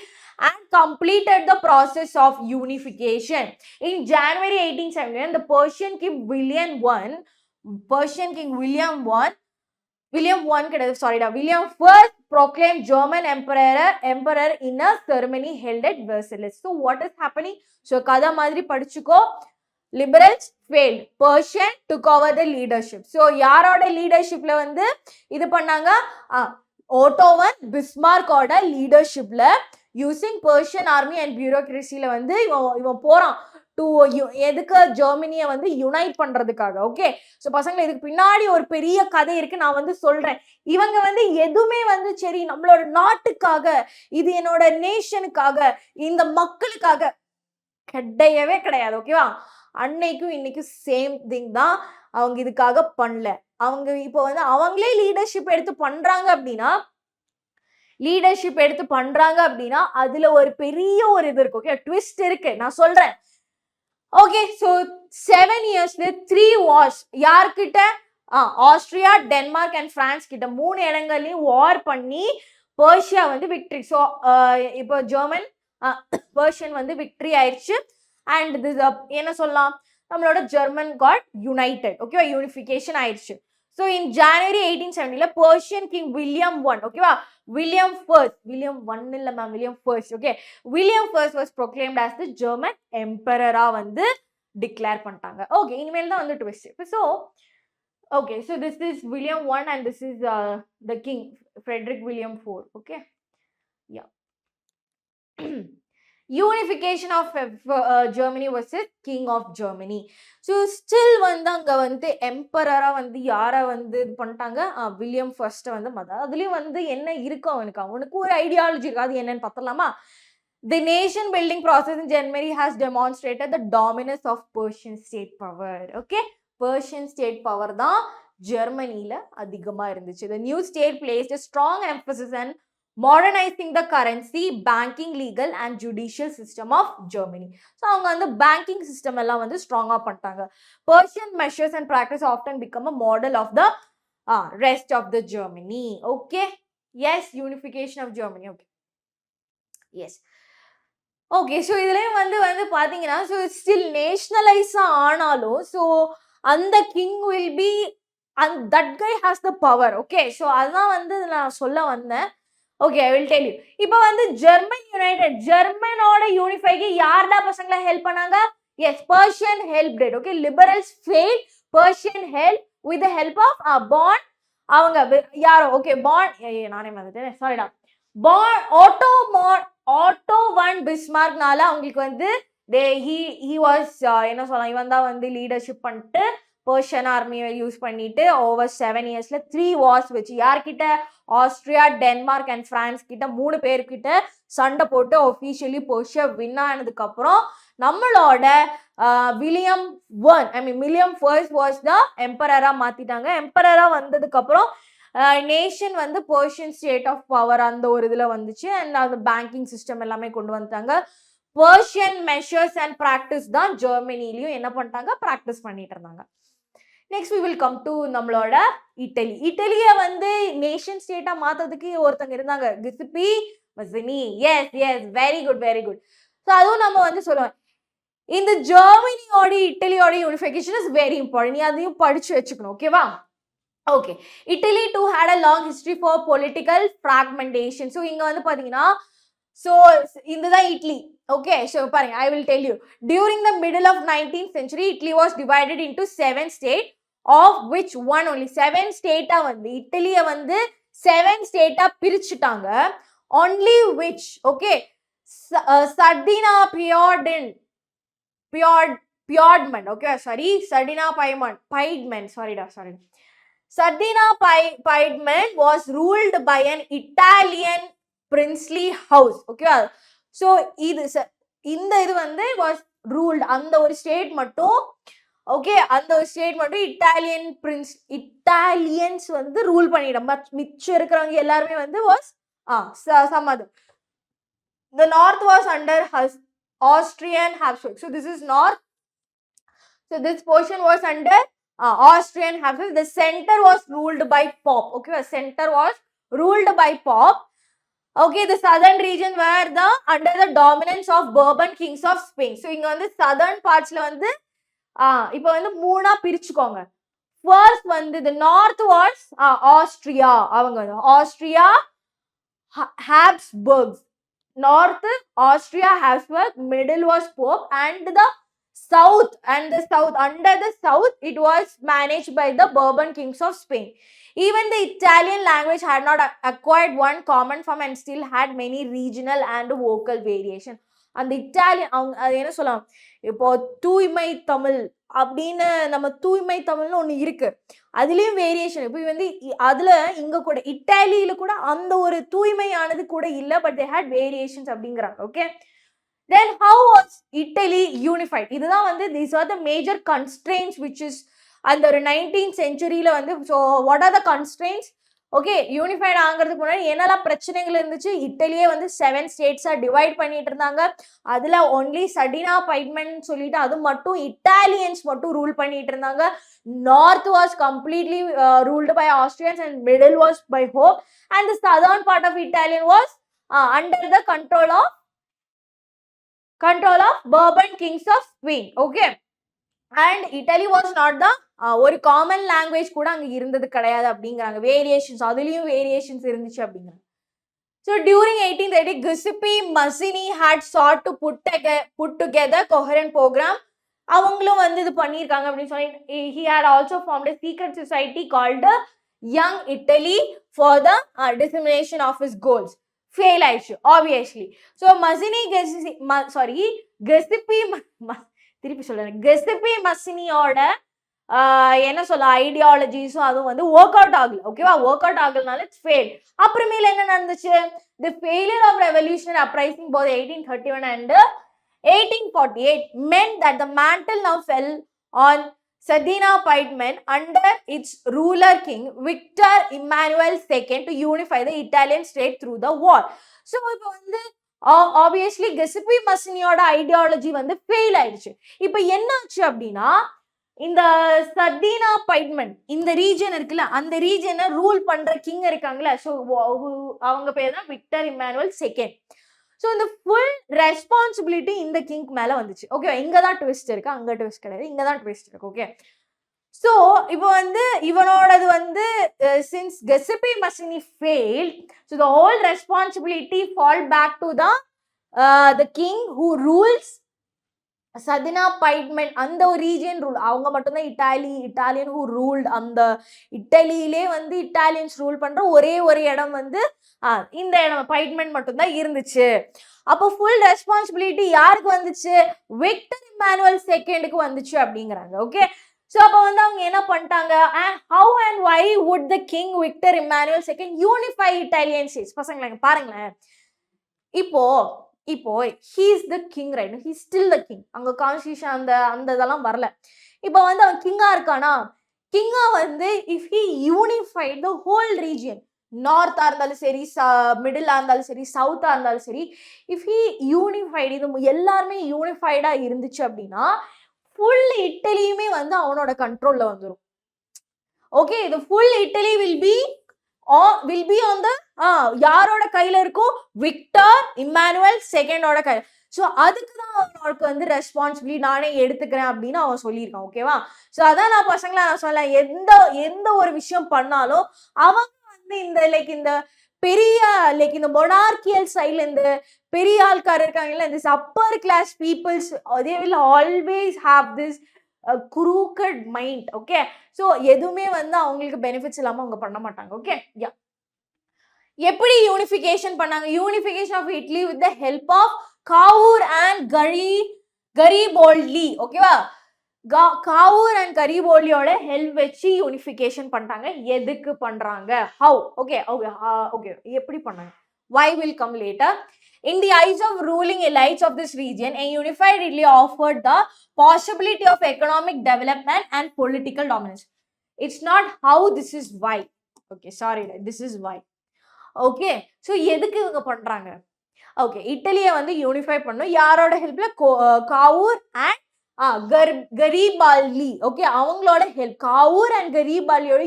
and completed the process of unification. In January 1871, the Persian King William I proclaimed German emperor in a ceremony held at Versailles. So what is happening? So kada madri padichuko, liberals failed, Persian took over the leadership. So yaroda leadership la vandu idu pannanga, Otto von Bismarck oda leadership la using Persian army and bureaucracy la vandu ivan போறான் to எதுக்கு, ஜெர்மனியை வந்து unite பண்றதுக்காக. Okay, so பசங்களை இதுக்கு பின்னாடி ஒரு பெரிய கதை இருக்கு, நான் வந்து சொல்றேன். இவங்க வந்து எதுவுமே வந்து சரி நம்மளோட நாட்டுக்காக, இது என்னோட நேஷனுக்காக, இந்த மக்களுக்காக கிடையவே கிடையாது. ஓகேவா, அன்னைக்கும் இன்னைக்கும் சேம் திங் தான், அவங்க இதுக்காக பண்ணல. அவங்க இப்போ வந்து அவங்களே லீடர்ஷிப் எடுத்து பண்றாங்க அப்படின்னா அதுல ஒரு பெரிய ஒரு இது இருக்கு. ஓகே, ட்விஸ்ட் இருக்கு, நான் சொல்றேன். ஓகே, ஸோ 7 yearsல 3 wars யார்கிட்ட, ஆஸ்திரியா, டென்மார்க் அண்ட் பிரான்ஸ் கிட்ட 3 இடங்கள்லையும் வார் பண்ணி பர்ஷியா வந்து விக்ட்ரி. ஸோ இப்போ பர்ஷியன் வந்து விக்ட்ரி ஆயிடுச்சு. அண்ட் திஸ் என்ன சொல்லலாம், நம்மளோட ஜெர்மன் காட் யுனைடெட். ஓகேவா, யூனிஃபிகேஷன் ஆயிடுச்சு. So in January 1870 Prussian king William I, ஓகேவா, William first okay, William first was proclaimed as the German எம்பரரா வந்து டிக்ளேர் பண்ணிட்டாங்க. ஓகே, இனிமேல் தான் வந்து twist. So okay, so this is William I and this is the king Frederick William IV. Okay, yeah unification of Germany versus king of Germany. So still வந்து அங்கே வந்து எம்பரரா வந்து யாரை வந்து இது பண்ணிட்டாங்க, வில்லியம் ஃபர்ஸ்ட்டை வந்து அதுலேயும் வந்து என்ன இருக்கும் அவனுக்கு ஒரு ஐடியாலஜி இருக்கு, அது என்னன்னு பார்த்துலாமா. The nation building process in Germany has demonstrated the dominance of Persian state power. Okay, Persian state power தான் ஜெர்மனியில அதிகமா இருந்துச்சு. The new state placed a strong emphasis on modernizing the currency, banking, legal and judicial system of Germany. So அவங்க வந்து banking system எல்லாம் வந்து ஸ்ட்ராங்கா பண்ணிட்டாங்க. Persian measures and practice often become a model of the rest of the Germany. Okay, yes, unification of Germany. Okay, yes. Okay, so இதுலேயும் வந்து பார்த்தீங்கன்னா, so still நேஷ்னலைஸாக ஆனாலும் ஸோ அந்த king will be and that guy has the power. Okay, so அதான் வந்து நான் சொல்ல வந்தேன். Okay, I will tell you. இப்போ வந்து ஜெர்மன் யுனைடெட், ஜெர்மனோட யூனிஃபைக்கு யார்டா பசங்களை ஹெல்ப் பண்ணாங்க? Yes, Prussian help did. Okay, liberals fail, Prussian help with the help of bond. அவங்க யாரோ, ஓகே, பாண்ட், நானே வந்துட்டேன், சாரிடா, பாண்ட் ஆட்டோ ஒன் பிஸ்மார்க்னால அவங்களுக்கு வந்து he was என்ன சொல்லலாம், இவன் தான் வந்து லீடர்ஷிப் பண்ணிட்டு பர்ஷியன் ஆர்மியை யூஸ் பண்ணிட்டு ஓவர் 7 இயர்ஸ்ல 3 வார்ஸ் வச்சு யார்கிட்ட, ஆஸ்திரியா, டென்மார்க் அண்ட் பிரான்ஸ் கிட்ட 3 பேர்கிட்ட சண்டை போட்டு ஒஃபிஷியலி பர்ஷியா வின் ஆனதுக்கு அப்புறம் நம்மளோட வில்லியம் ஃபர்ஸ்ட் வாஸ் த எம்பரரா மாத்திட்டாங்க. எம்பரரா வந்ததுக்கு அப்புறம் நேஷன் வந்து பர்ஷியன் ஸ்டேட் ஆஃப் பவர் அந்த ஒரு இதுல வந்துச்சு. அண்ட் அந்த பேங்கிங் சிஸ்டம் எல்லாமே கொண்டு வந்துட்டாங்க. பர்ஷியன் மெஷர்ஸ் அண்ட் ப்ராக்டிஸ் தான் ஜெர்மனிலையும் என்ன பண்ணிட்டாங்க, ப்ராக்டிஸ் பண்ணிட்டு இருந்தாங்க. Next we will come to நம்மளோட இட்டலி. இட்டலியை வந்து நேஷன் ஸ்டேட்டா மாத்துறதுக்கு ஒருத்தங்க இருந்தாங்க, Giuseppe Mazzini. Yes yes, very good very good. So அதுவும் நம்ம வந்து சொல்லுவோம், இந்த ஜெர்மனியோட இட்டலியோட யூனிஃபிகேஷன் இஸ் வெரி இம்பார்ட்டன்ட். நீ அதையும் படிச்சு வச்சுக்கணும். ஓகேவா? Okay, Italy too had a long history for political fragmentation. So இங்க வந்து பாத்தீங்கன்னா, ஸோ இதுதான் இட்லி. Okay, so பாருங்க, I will tell you. During the middle of 19th century, Italy was divided into 7 states, of which one only 7 ஸ்டேட்டா வந்து இட்டலியை வந்து 7 ஸ்டேட்டா பிரிச்சுட்டாங்க. only which, okay, Sardina Piedmont, okay, sorry, Sardina Piedmont, sorry. Sardina Piedmont was ruled by an Italian princely house. Okay, so இந்த இது வந்து was ruled, அந்த ஒரு state மட்டும், okay, அந்த ஒரு ஸ்டேட் மட்டும் இட்டாலியன்ஸ் வந்து ரூல் பண்ணிடும். பட் மிச்சம் இருக்கிறவங்க எல்லாருமே வந்து was some other. The north was under Austrian Habsburg. So this is north. So this portion was under Austrian Habsburg. The center was ruled by Pope. Okay, the center was ruled by Pope. Okay, the southern region were under the dominance of Bourbon kings of Spain. So இங்க வந்து southern partsல வந்து இப்போ வந்து மூணா பிரிச்சுக்கோங்க. First வந்து the north was Austria. அவங்க வந்து Austria Habsburgs. North Austria Habsburg, middle was Pope, and the south under the south it was managed by the Bourbon kings of Spain. Even the Italian language had not acquired one common form and still had many regional and vocal variation. அந்த Italian அவங்க அது என்ன சொல்லலாம், இப்போ தூய்மை தமிழ் அப்படின்னு நம்ம தூய்மை தமிழ்னு ஒன்று இருக்கு, அதுலேயும் வேரியேஷன். இப்போ வந்து அதில் இங்கே கூட இட்டாலியில் கூட அந்த ஒரு தூய்மையானது கூட இல்லை, பட் தே ஹேட் வேரியேஷன்ஸ் அப்படிங்கிறாங்க. Okay, then how was Italy unified? இதுதான் வந்து these are the major constraints which is அந்த ஒரு 19th centuryல வந்து. so what are the constraints? Okay, unified ஆகிறதுக்கு முன்னாடி என்னெல்லாம் பிரச்சனைகள் இருந்துச்சு, இட்டலியே வந்து 7 ஸ்டேட்ஸா டிவைட் பண்ணிட்டு இருந்தாங்க. அதுல ஒன்லி சர்டினா பைட்மென்ட் சொல்லிட்டு அது மட்டும் இட்டாலியன்ஸ் மட்டும் ரூல் பண்ணிட்டு இருந்தாங்க. North was completely ruled by Austrians and middle was by hope, and the southern part of Italian was under the control of Bourbon kings of Spain. Okay, and Italy was not the ஒரு common language கூட அங்க இருந்தது கிடையாது அப்படிங்கிறாங்க. Variations, அதுலயும் variations இருந்துச்சு அப்படிங்கிறாங்க. So during 1830, Giuseppe Mazzini had sought to put together coherent program. அவங்களும் வந்து இது பண்ணியிருக்காங்க அப்படின்னு சொல்லி he had also formed a secret society called Young Italy for the dissemination of his goals. Fail ஆயிடுச்சு obviously. So Giuseppe Mazziniயோட என்ன சொல்ல ஐடியாலஜிஸும் அதுவும் வந்து ஒர்க் அவுட் ஆகல. ஓகேவா, ஒர்க் அவுட் ஆகலனால இட்ஸ் ஃபெயில். அப்புறமேல என்ன நடந்துச்சு, the failure of revolutionary uprising both 1831 and 1848 meant that the mantle now fell on Sardina Piedmont under its ruler king Victor Emmanuel II to unify the Italian state through the war. So இப்போ வந்து obviously Giuseppe Mazziniயோட ideology வந்து fail ஆயிடுச்சு. இப்போ என்ன ஆச்சு அப்படின்னா, இந்த சர்டினா பைட்மென்ட் இந்த ரீஜன் இருக்குல்ல, அந்த ரீஜனை ரூல் பண்ற கிங் இருக்காங்களா, ஸோ அவங்க பேர் தான் விக்டர் இம்மானுவல் செகண்ட். ஸோ இந்த ஃபுல் ரெஸ்பான்சிபிலிட்டி இந்த கிங் மேல வந்துச்சு. ஓகே, இங்க தான் ட்விஸ்ட் இருக்கு, அங்க ட்விஸ்ட் கிடையாது, இங்க தான் ட்விஸ்ட் இருக்கு. ஓகே, So இப்போ வந்து இவனோடது வந்து since Giuseppe Mazzini failed, so the whole responsibility fall back to the king who rules சதினா பைட்மெண்ட் அந்த ஒரு ரீஜியன் ரூல். அவங்க மட்டும்தான் இட்டாலியன் ஹூ ரூல்ட். அந்த இட்டலியிலே வந்து இட்டாலியன்ஸ் ரூல் பண்ற ஒரே ஒரு இடம் வந்து இந்த இடம் பைட்மெண்ட் மட்டும்தான் இருந்துச்சு. அப்போ ஃபுல் ரெஸ்பான்சிபிலிட்டி யாருக்கு வந்துச்சு? விக்டர் இம்மானுவல் செகண்டுக்கு வந்துச்சு அப்படிங்கிறாங்க. ஓகே, ஸோ அப்போ வந்து அவங்க என்ன பண்ணிட்டாங்க? How and why would the king Victor Emmanuel second unify Italian states? பசங்களா பாருங்களேன், இப்போ he is the king, right? He is still the king. அங்க கான்ஸ்டிடியூஷன் அந்த இதெல்லாம் வரல. இப்போ வந்து அவன் கிங்கா இருக்கானா? கிங்கா வந்து if he unified the whole region, நார்த்தா இருந்தாலும் சரி, மிடிலா இருந்தாலும் சரி, சவுத்தா இருந்தாலும் சரி, if he unified, இது எல்லாருமே யூனிஃபைடா இருந்துச்சு அப்படின்னா ஃபுல் இட்டலியுமே வந்து அவனோட கண்ட்ரோல்ல வந்துடும். ஓகே, இது full idli will be on the யாரோட கையில இருக்கும்? விக்டர் இம்மானுவல் செகண்டோட கையில. ஸோ அதுக்கு தான் அவனுக்கு வந்து ரெஸ்பான்சிபிலிட்டி நானே எடுத்துக்கிறேன் அப்படின்னு அவன் சொல்லியிருக்கான். ஓகேவா? ஸோ அதான் நான் பசங்களை நான் சொல்ல, எந்த ஒரு விஷயம் பண்ணாலும் அவங்க வந்து இந்த பெரிய இந்த மொனார்கியல் சைட்ல இந்த பெரிய ஆள்கார் இருக்காங்கல்ல, இந்த upper class peoples, they will always have this crooked mind. Okay, so எதுவுமே வந்து அவங்களுக்கு பெனிஃபிட்ஸ் இல்லாம அவங்க பண்ண மாட்டாங்க. Okay, yeah. எப்படி யூனிஃபிகேஷன் பண்ணாங்க? Unification of Italy with the help of Cavour and Garibaldi. ஓகேவா? காவூர் அண்ட் கரிபோல்டியோட ஹெல்ப் வச்சு யூனிஃபிகேஷன் பண்ணிட்டாங்க. எதுக்கு பண்றாங்க? ஹவு? ஓகே ஓகே ஓகே, எப்படி பண்ணாங்க? Why will come later. In the eyes of ruling elites of this region, a unified Italy offered the possibility of economic development and political dominance. It's not how, this is why. Okay, sorry, this is why. Okay, so எதுக்கு இவங்க பண்றாங்க? Okay, இட்டலியை வந்து unify பண்ணும். யாரோட ஹெல்ப்ல? Kaur and Garibaldi. Okay, அவங்களோட help, Kaur and கரிபால்டியோட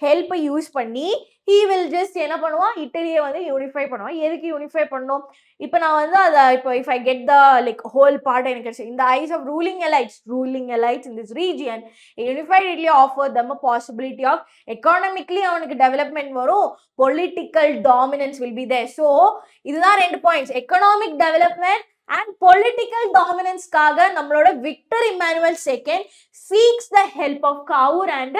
ஹெல்ப்பை use பண்ணி he will just என்ன பண்ணுவான்? இட்டலியை வந்து யூனிஃபை பண்ணுவான். எதுக்கு யூனிஃபை பண்ணும்? இப்போ நான் வந்து அதை if I get the whole part, எனக்கு in the eyes of ruling elites in this region, a unified Italy offered them a possibility of economically அவனுக்கு டெவலப்மெண்ட் வரும், political dominance will be there. So இதுதான் 2 points, economic development and political dominance-காக நம்மளோட Victor Emmanuel second seeks the help of Kaur and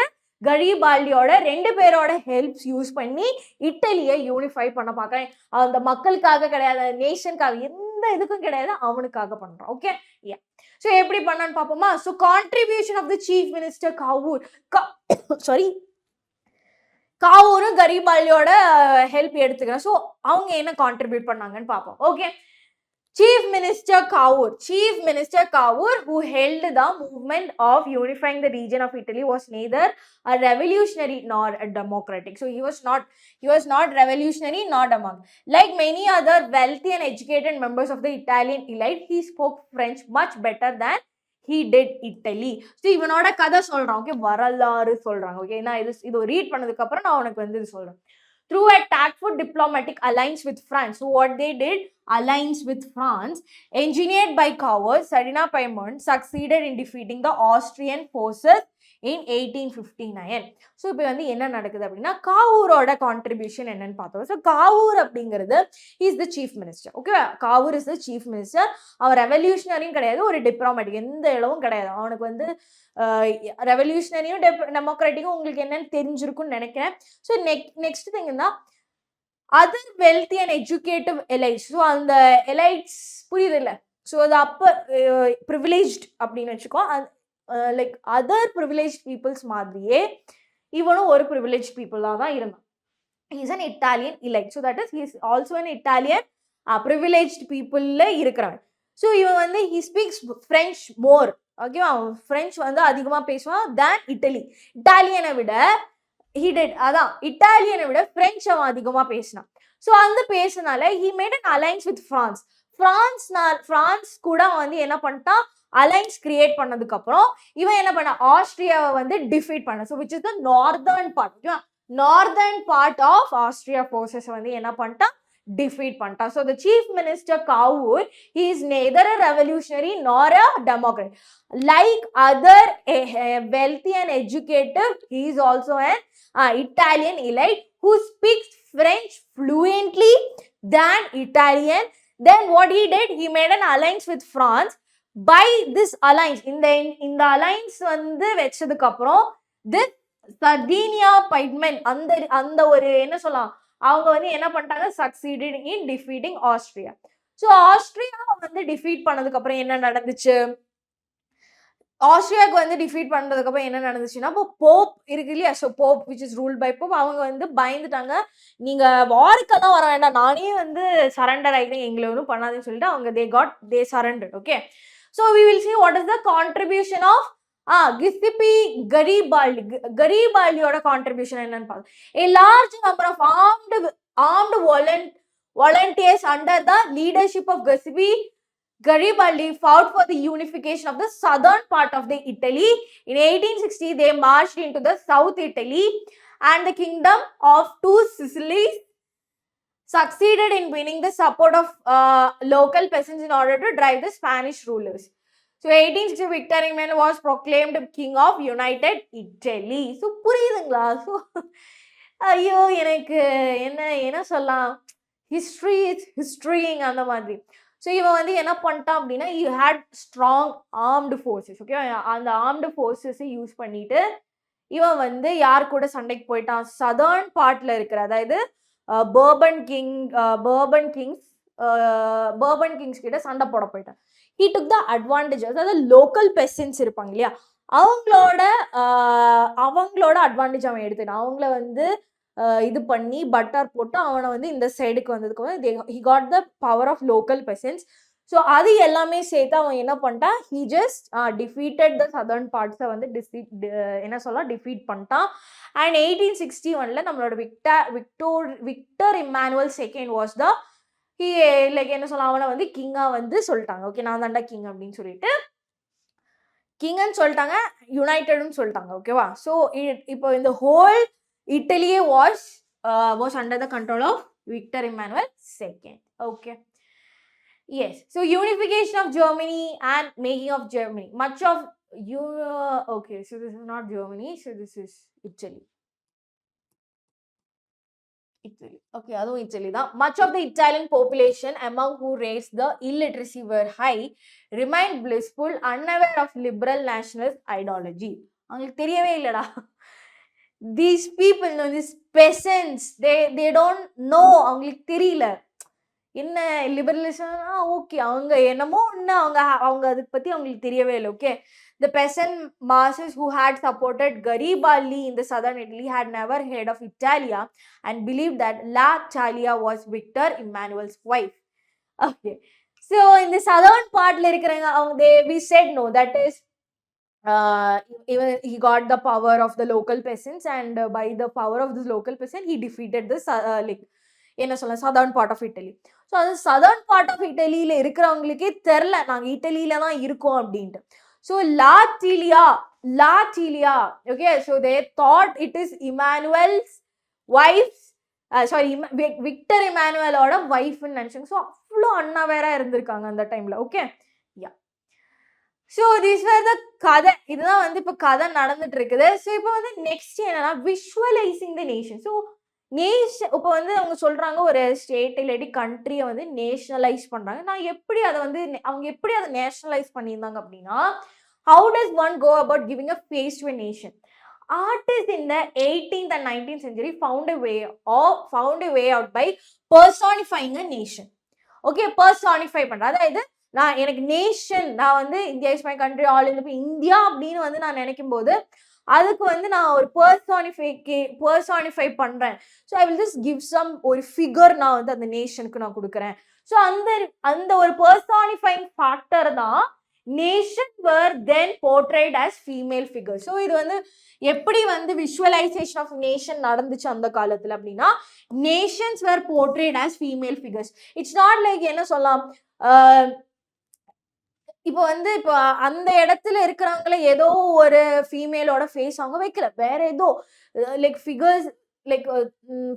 கரிபால்டியோட 2 பேரோட helps use பண்ணி இட்டலியை unify பண்ண பார்க்குறேன். அந்த மக்களுக்காக கிடையாது, நேஷனுக்காக, எந்த இதுக்கும் கிடையாது, அவனுக்காக பண்றான். ஓகே, யா. ஸோ எப்படி பண்ணான்னு பார்ப்போமா? So contribution of the chief minister காவூரும் கரிபால்டியோட ஹெல்ப் எடுத்துக்கிறேன். ஸோ அவங்க என்ன கான்ட்ரிபியூட் பண்ணாங்கன்னு பார்ப்போம். Okay, Chief Minister Cavour, who held the movement of unifying the region of Italy, was neither a revolutionary nor a democratic. So he was not revolutionary nor democratic. Like many other wealthy and educated members of the Italian elite, he spoke French much better than he did Italy. So இவனோட கதை சொல்றான். Okay, வரலாறு சொல்றாங்க. Okay, நான் இது read பண்ணதுக்கு அப்புறம் நான் உனக்கு வந்து இது சொல்றேன். Through a tactful diplomatic alliance with France. So what they did, alliance with France, engineered by Cavour, Sarina Piedmont succeeded in defeating the Austrian forces in 1859. So இப்போ வந்து என்ன நடக்குது அப்படின்னா, காவூரோட கான்ட்ரிபியூஷன் என்னன்னு பார்த்தோம். ஸோ காவூர் அப்படிங்கிறது is the chief minister. Okay, Cavour is the chief minister. அவர் ரெவல்யூஷனரியும் கிடையாது, ஒரு டிப்ளமேட்டிக், எந்த இடமும் கிடையாது. அவனுக்கு வந்து ரெவல்யூஷனரியும் டெமோக்ராட்டிக்கும் உங்களுக்கு என்னன்னு தெரிஞ்சிருக்கும்னு நினைக்கிறேன். ஸோ நெக்ஸ்ட் திங் தான் other wealthy and educative elites. So அந்த எலைட்ஸ் புரியுது இல்லை? ஸோ அது அப்பர் ப்ரிவிலேஜ்ட் அப்படின்னு வச்சுக்கோ. அதர் ப்ரிவிலேஜ் பீப்புள்ஸ் மாதிரியே இவனும் ஒரு ப்ரிவிலேஜ் பீப்புளாக தான் இருந்தான். Is an Italian elite. So that is he's also an Italian privileged பீப்புளில் இருக்கிறான். ஸோ இவன் வந்து ஹி ஸ்பீக்ஸ் ஃப்ரெஞ்ச் மோர். ஓகேவா? ஃப்ரெஞ்ச் வந்து அதிகமாக பேசுவான் தேன் இட்டாலியனை விட இட்டாலியனை விட ஃப்ரெஞ்ச் அவன் அதிகமாக பேசினான். ஸோ அந்த பேசினால he made an alliance with France கூட வந்து என்ன பண்ணிட்டான்? அலைன்ஸ் கிரியேட் பண்ணதுக்கு அப்புறம் இவன் என்ன பண்ண? ஆஸ்திரியாவை வந்து டிஃபீட் பண்ண. So which is the northern part of Austria forces வந்து என்ன பண்ணிட்டான்? defeat பண்ணிட்டான். So the chief minister Kaur, he is neither a revolutionary nor a democrat. Like other wealthy and educated, he is also an Italian elite who speaks French fluently than Italian. Then what he did, he made an alliance with France. By this alliance, இந்த alliance வந்து வெச்சதுக்கு அப்புறம் this சர்தீனியா பைட்மென் அந்த ஒரு என்ன சொல்லலாம், அவங்க வந்து என்ன பண்ணிட்டாங்க, succeeded in defeating Austria. So Austria வந்து டிஃபீட் பண்ணதுக்கு அப்புறம் என்ன நடந்துச்சு, ஆஸ்திரியாவுக்கு வந்து டிஃபீட் பண்ணுறதுக்கு அப்புறம் என்ன நடந்துச்சுன்னா, இப்போ போப் இருக்கு இல்லையா, so Pope which is ruled by Pope, அவங்க வந்து பயந்துட்டாங்க, நீங்க வாருக்கெல்லாம் வர வேண்டாம், நானே வந்து சரண்டர் ஆகிட்டேன், எங்களை ஒன்றும் பண்ணாதுன்னு சொல்லிட்டு அவங்க they surrendered. Okay, so we will see what is the contribution of Giuseppe Garibaldi. Garibaldiயோட contribution என்னன்னு பார்க்கலாம். A large number of armed volunteers under the leadership of Giuseppe Garibaldi fought for the unification of the southern part of the Italy. In 1860, they marched into the South Italy and the kingdom of Two Sicilies succeeded in winning the support of local peasants in order to drive the Spanish rulers. So 1860, Victor Emmanuel was proclaimed king of United Italy. So புரியுதுங்களா? So ஐயோ எனக்கு என்ன சொல்லலாம், history is ஹிஸ்ட்ரிங் அந்த மாதிரி. So இவன் வந்து என்ன பண்ணிட்டான் அப்படின்னா, you had strong armed forces. Okay, அந்த ஆர்ம்டு ஃபோர்ஸஸை யூஸ் பண்ணிட்டு இவன் வந்து யார் கூட சண்டைக்கு போயிட்டான், சதர்ன் பார்ட்ல இருக்கிற, அதாவது பர்பன் கிங்ஸ் கிட்ட சண்டை போட போயிட்டான். ஹீ டுக் த அட்வான்டேஜ், அதாவது லோக்கல் பெசன்ஸ் இருப்பாங்க இல்லையா, அவங்களோட அட்வான்டேஜ் அவன் எடுத்துட்டான். அவங்கள வந்து இது பண்ணி பட்டர் போட்டு அவனை வந்து இந்த சைடுக்கு வந்ததுக்கு வந்து he got the power of local peasants. So அது எல்லாமே சேர்த்து அவன் என்ன பண்ணிட்டான், he just defeated the southern parts வந்து என்ன சொல்ல டிஃபீட் பண்ணிட்டான். அண்ட் 1861 நம்மளோட Victor Emmanuel second was the like என்ன சொல்ல, அவனை வந்து கிங்கா வந்து சொல்லிட்டாங்க. ஓகே, நான் தாண்டா கிங் அப்படின்னு சொல்லிட்டு கிங்னு சொல்லிட்டாங்க, யுனைடட்னு சொல்லிட்டாங்க. ஓகேவா, ஸோ இப்போ இந்த whole Italy was under the control of Victor Emmanuel II. Okay. Yes. So unification of Germany and making of Germany. Much of okay. So this is not Germany. So this is Italy. Okay, அதுவும் Italy தான். Much of the Italian population among who raised the illiteracy were high, remained blissful, unaware of liberal nationalist ideology. அவங்களுக்கு தெரியவே இல்லடா. These people, these peasants, they don't know, அவங்களுக்கு தெரியல என்ன liberalism. Okay, அவங்க என்னமோ ஒன்று அவங்க அதை பற்றி அவங்களுக்கு தெரியவே இல்லை. Okay, the peasant masses who had supported Garibaldi in the southern Italy had never heard of Italia and believed that La Italia was Victor Emmanuel's wife. Okay, so in the southern partல இருக்கிறவங்க அவங்க we said no, that is he got the power of the local peasants, and by the power of this local peasant he defeated this like என்ன சொல்ல southern part of Italy. So அது southern part of Italyல இருக்கிறவங்களுக்கே தெரில நாங்கள் இட்டலியில தான் இருக்கோம் அப்படின்ட்டு. ஸோ லாட்டிலியா okay, so they thought it is Emmanuel's wife, sorry Victor இமானுவலோட வைஃப்னு நினச்சாங்க. ஸோ அவ்வளோ அன்அவேராக இருந்திருக்காங்க அந்த டைமில். Okay, yeah. So this are the கதை, இதுதான் வந்து இப்போ கதை நடந்துட்டு இருக்குது. ஸோ இப்போ வந்து நெக்ஸ்ட் என்னன்னா விஷுவலைசிங் த நேஷன். ஸோ இப்போ வந்து அவங்க சொல்றாங்க ஒரு ஸ்டேட் இல்லாட்டி கண்ட்ரியை வந்து நேஷனலைஸ் பண்றாங்க. நான் எப்படி அதை வந்து அவங்க எப்படி அதை நேஷனலைஸ் பண்ணியிருந்தாங்க அப்படின்னா, how does one go about giving a face to a nation? Artists in the 18th and 19th century found a way out by personifying a nation. Okay, personify பண்ற, அதாவது நான் எனக்கு நேஷன், நான் வந்து India is my country, all India அப்படின்னு வந்து நான் நினைக்கும் போது அதுக்கு வந்து நான் ஒரு பர்சானிஃபை பண்றேன். So I will just give some ஒரு ஃபிகர் நான் வந்து அந்த நேஷனுக்கு நான் கொடுக்குறேன். ஸோ அந்த ஒரு பர்சானிஃபைங் ஃபேக்டர் தான் nation were then portrayed as female figure. So இது வந்து எப்படி வந்து விஷுவலைசேஷன் ஆஃப் நேஷன் நடந்துச்சு அந்த காலத்தில் அப்படின்னா, nations were portrayed as female figures. It's not like என்ன சொல்லலாம், இப்போ வந்து இப்போ அந்த இடத்துல இருக்கிறவங்கள ஏதோ ஒரு ஃபீமேலோட ஃபேஸ் அவங்க வைக்கல, வேற ஏதோ like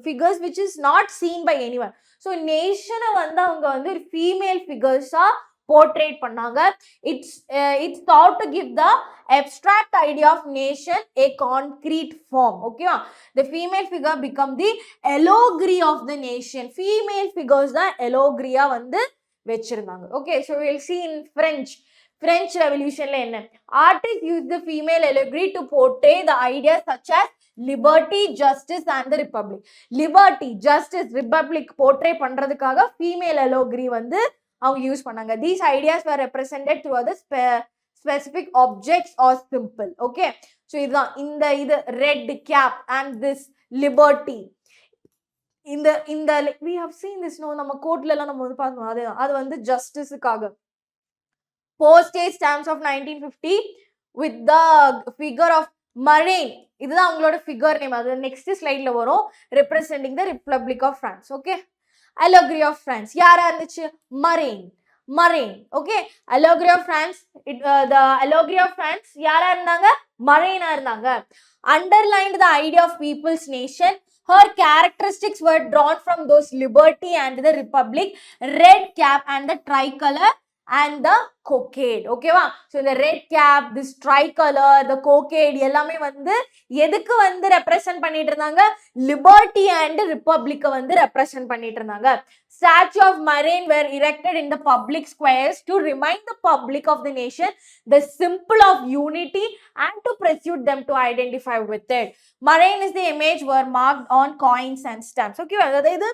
figures which is not seen by anyone. So நேஷனை வந்து அவங்க வந்து ஒரு ஃபீமேல் ஃபிகர்ஸா போர்ட்ரேட் பண்ணாங்க. It's thought to give the abstract idea of nation a concrete form. Okay, the female figure become the allegory of the nation. Female figures தான் allegory-ஆ வந்து வெச்சிருந்தாங்க. Okay, so we'll see in French Revolutionல என்ன artists used the female allegory to portray the ideas such as liberty, justice and the republic. Liberty, justice, republic portray பண்றதுக்காக female allegory வந்து அவங்க use பண்ணாங்க. These ideas were represented through the specific objects or symbol. Okay, so இதுதான் இது red cap and this liberty. இந்த we have seen this நம்ம கோர்ட்ல எல்லாம் நம்ம வந்து பார்த்தோம். அது வந்து ஜஸ்டிஸுக்காக. Postage stamps of 1950 with the figure of Marine. இதுதான் அவங்களோட ஃபிகர் நேம். அது நெக்ஸ்ட் ஸ்லைட்ல வரும். representing the Republic of France. Okay, allegory of France யாரா இருந்துச்சு? Marine. Okay, allegory of France, the allegory of France யாரா இருந்தாங்க? Marine-ஆ இருந்தாங்க. Underlined the idea of people's nation. Her characteristics were drawn from those liberty and the republic, red cap and the tricolor and the cockade. Okay வா? So the red cap, this tricolor, the cockade எல்லாமே வந்து எதுக்கு வந்து represent பண்ணிட்டு இருந்தாங்க? Liberty and ரிப்பப்ளிக்க வந்து represent பண்ணிட்டு இருந்தாங்க. Statue of Marine were erected in the public squares to remind the public of the nation the symbol of unity and to persuade them to identify with it. Marine is the image were marked on coins and stamps. Okay, அதாவது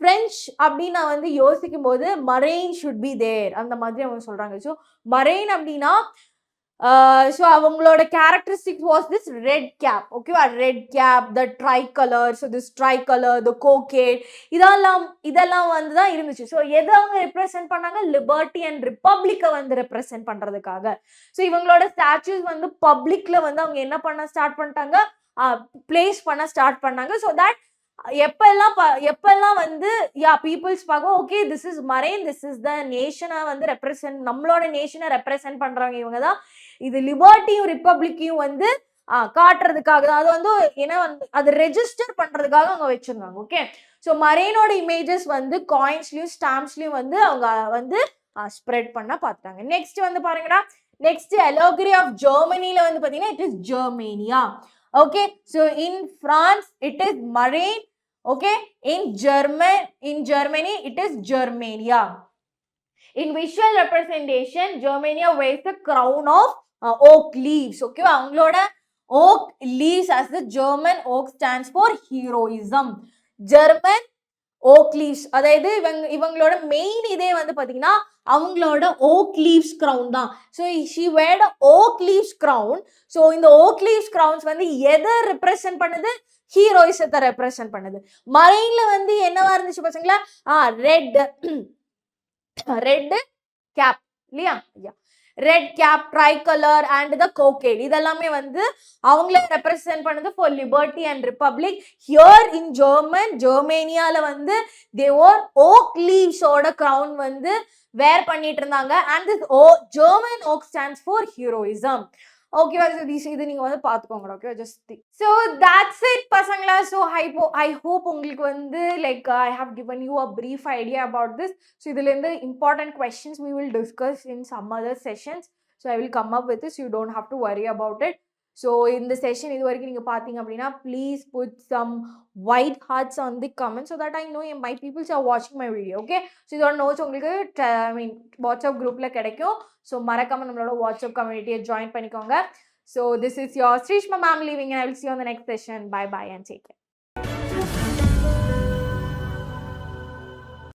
French அப்படின்னா வந்து யோசிக்கும் போது marine should be there அந்த மாதிரி அவங்க சொல்றாங்க. So marine அப்படின்னா ஸோ அவங்களோட characteristic was this red cap. ஓகேவா? Red cap, the tricolour, so this tricolour, the cockade, இதெல்லாம் வந்து தான் இருந்துச்சு. ஸோ எதை அவங்க ரெப்ரசென்ட் பண்ணாங்க? லிபர்ட்டி அண்ட் ரிப்பப்ளிக்கை வந்து ரெப்ரசென்ட் பண்றதுக்காக. ஸோ இவங்களோட ஸ்டாச்சூஸ் வந்து பப்ளிக்ல வந்து அவங்க என்ன பண்ண ஸ்டார்ட் பண்ணிட்டாங்க? பிளேஸ் பண்ண ஸ்டார்ட் பண்ணாங்க. ஸோ தட் எப்பெல்லாம் வந்து பீப்புள்ஸ் பார்க்க okay this is Marianne, this is the நேஷனை வந்து ரெப்ரசென்ட், நம்மளோட நேஷனை ரெப்ரசென்ட் பண்றாங்க இவங்க தான். இது லிபர்ட்டியும் ரிப்பப்ளிக்கையும் வந்து காட்டுறதுக்காக தான். அது வந்து ஏன்னா வந்து அது ரெஜிஸ்டர் பண்றதுக்காக அவங்க வச்சிருந்தாங்க. ஓகே, ஸோ மரைனோட இமேஜஸ் வந்து காயின்ஸ்லயும் ஸ்டாம்ப்ஸ்லயும் வந்து அவங்க வந்து ஸ்ப்ரெட் பண்ண பார்த்தாங்க. நெக்ஸ்ட் வந்து பாருங்கடா, நெக்ஸ்ட் allegory of ஜெர்மனில வந்து பாத்தீங்கன்னா it is Germania. Okay, so in France it is Marine. Okay, in Germany it is Germania. In visual representation, Germania wears the crown of oak leaves. Okay, அவங்களோட oak leaves as the German oak stands for heroism. German oak leaves, அதாவது இவங்களோட main இதே வந்து பாத்தீங்கன்னா அவங்களோட oak leaves crown தான். So she wear the oak leaves crown. So இந்த oak leaves crowns வந்து எதை ரெப்ரசென்ட் பண்ணுது? ஹீரோயிசத்தை ரெப்ரசென்ட் பண்ணுது. மரைன்ல வந்து என்னவா இருந்துச்சு பசங்களா? ரெட் கேப் இல்லையா? Red cap, tricolour and the cockade இதெல்லாமே வந்து அவங்கள ரெப்ரசென்ட் பண்ணுது for liberty and republic. Here in ஜெர்மேனியால வந்து தே ஓர் ஓக் லீவ்ஸோட கிரவுன் வந்து வேர் பண்ணிட்டு இருந்தாங்க. And this German oak stands for heroism. ஓகேவா? இது நீங்க வந்து பாத்துக்கோங்க. Okay, just so that's it பசங்களா. ஸோ ஐ ஹோப் உங்களுக்கு வந்து like I have given you a brief idea about this. So இதுல இருந்து important questions we will discuss in some other sessions. So I will come up with this. You don't have to worry about it. So இந்த session இது வரைக்கும் நீங்கள் பார்த்தீங்க அப்படின்னா please put some white hearts on the comments so that I know my peoples are watching my video. Okay, so இதோட notes உங்களுக்கு WhatsApp குரூப்பில் கிடைக்கும். ஸோ மறக்காமல் நம்மளோட வாட்ஸ்அப் கம்யூனிட்டியை ஜாயின் பண்ணிக்கோங்க. So this is your Srishma ma'am leaving and I will see you on the next session. Bye bye and take care.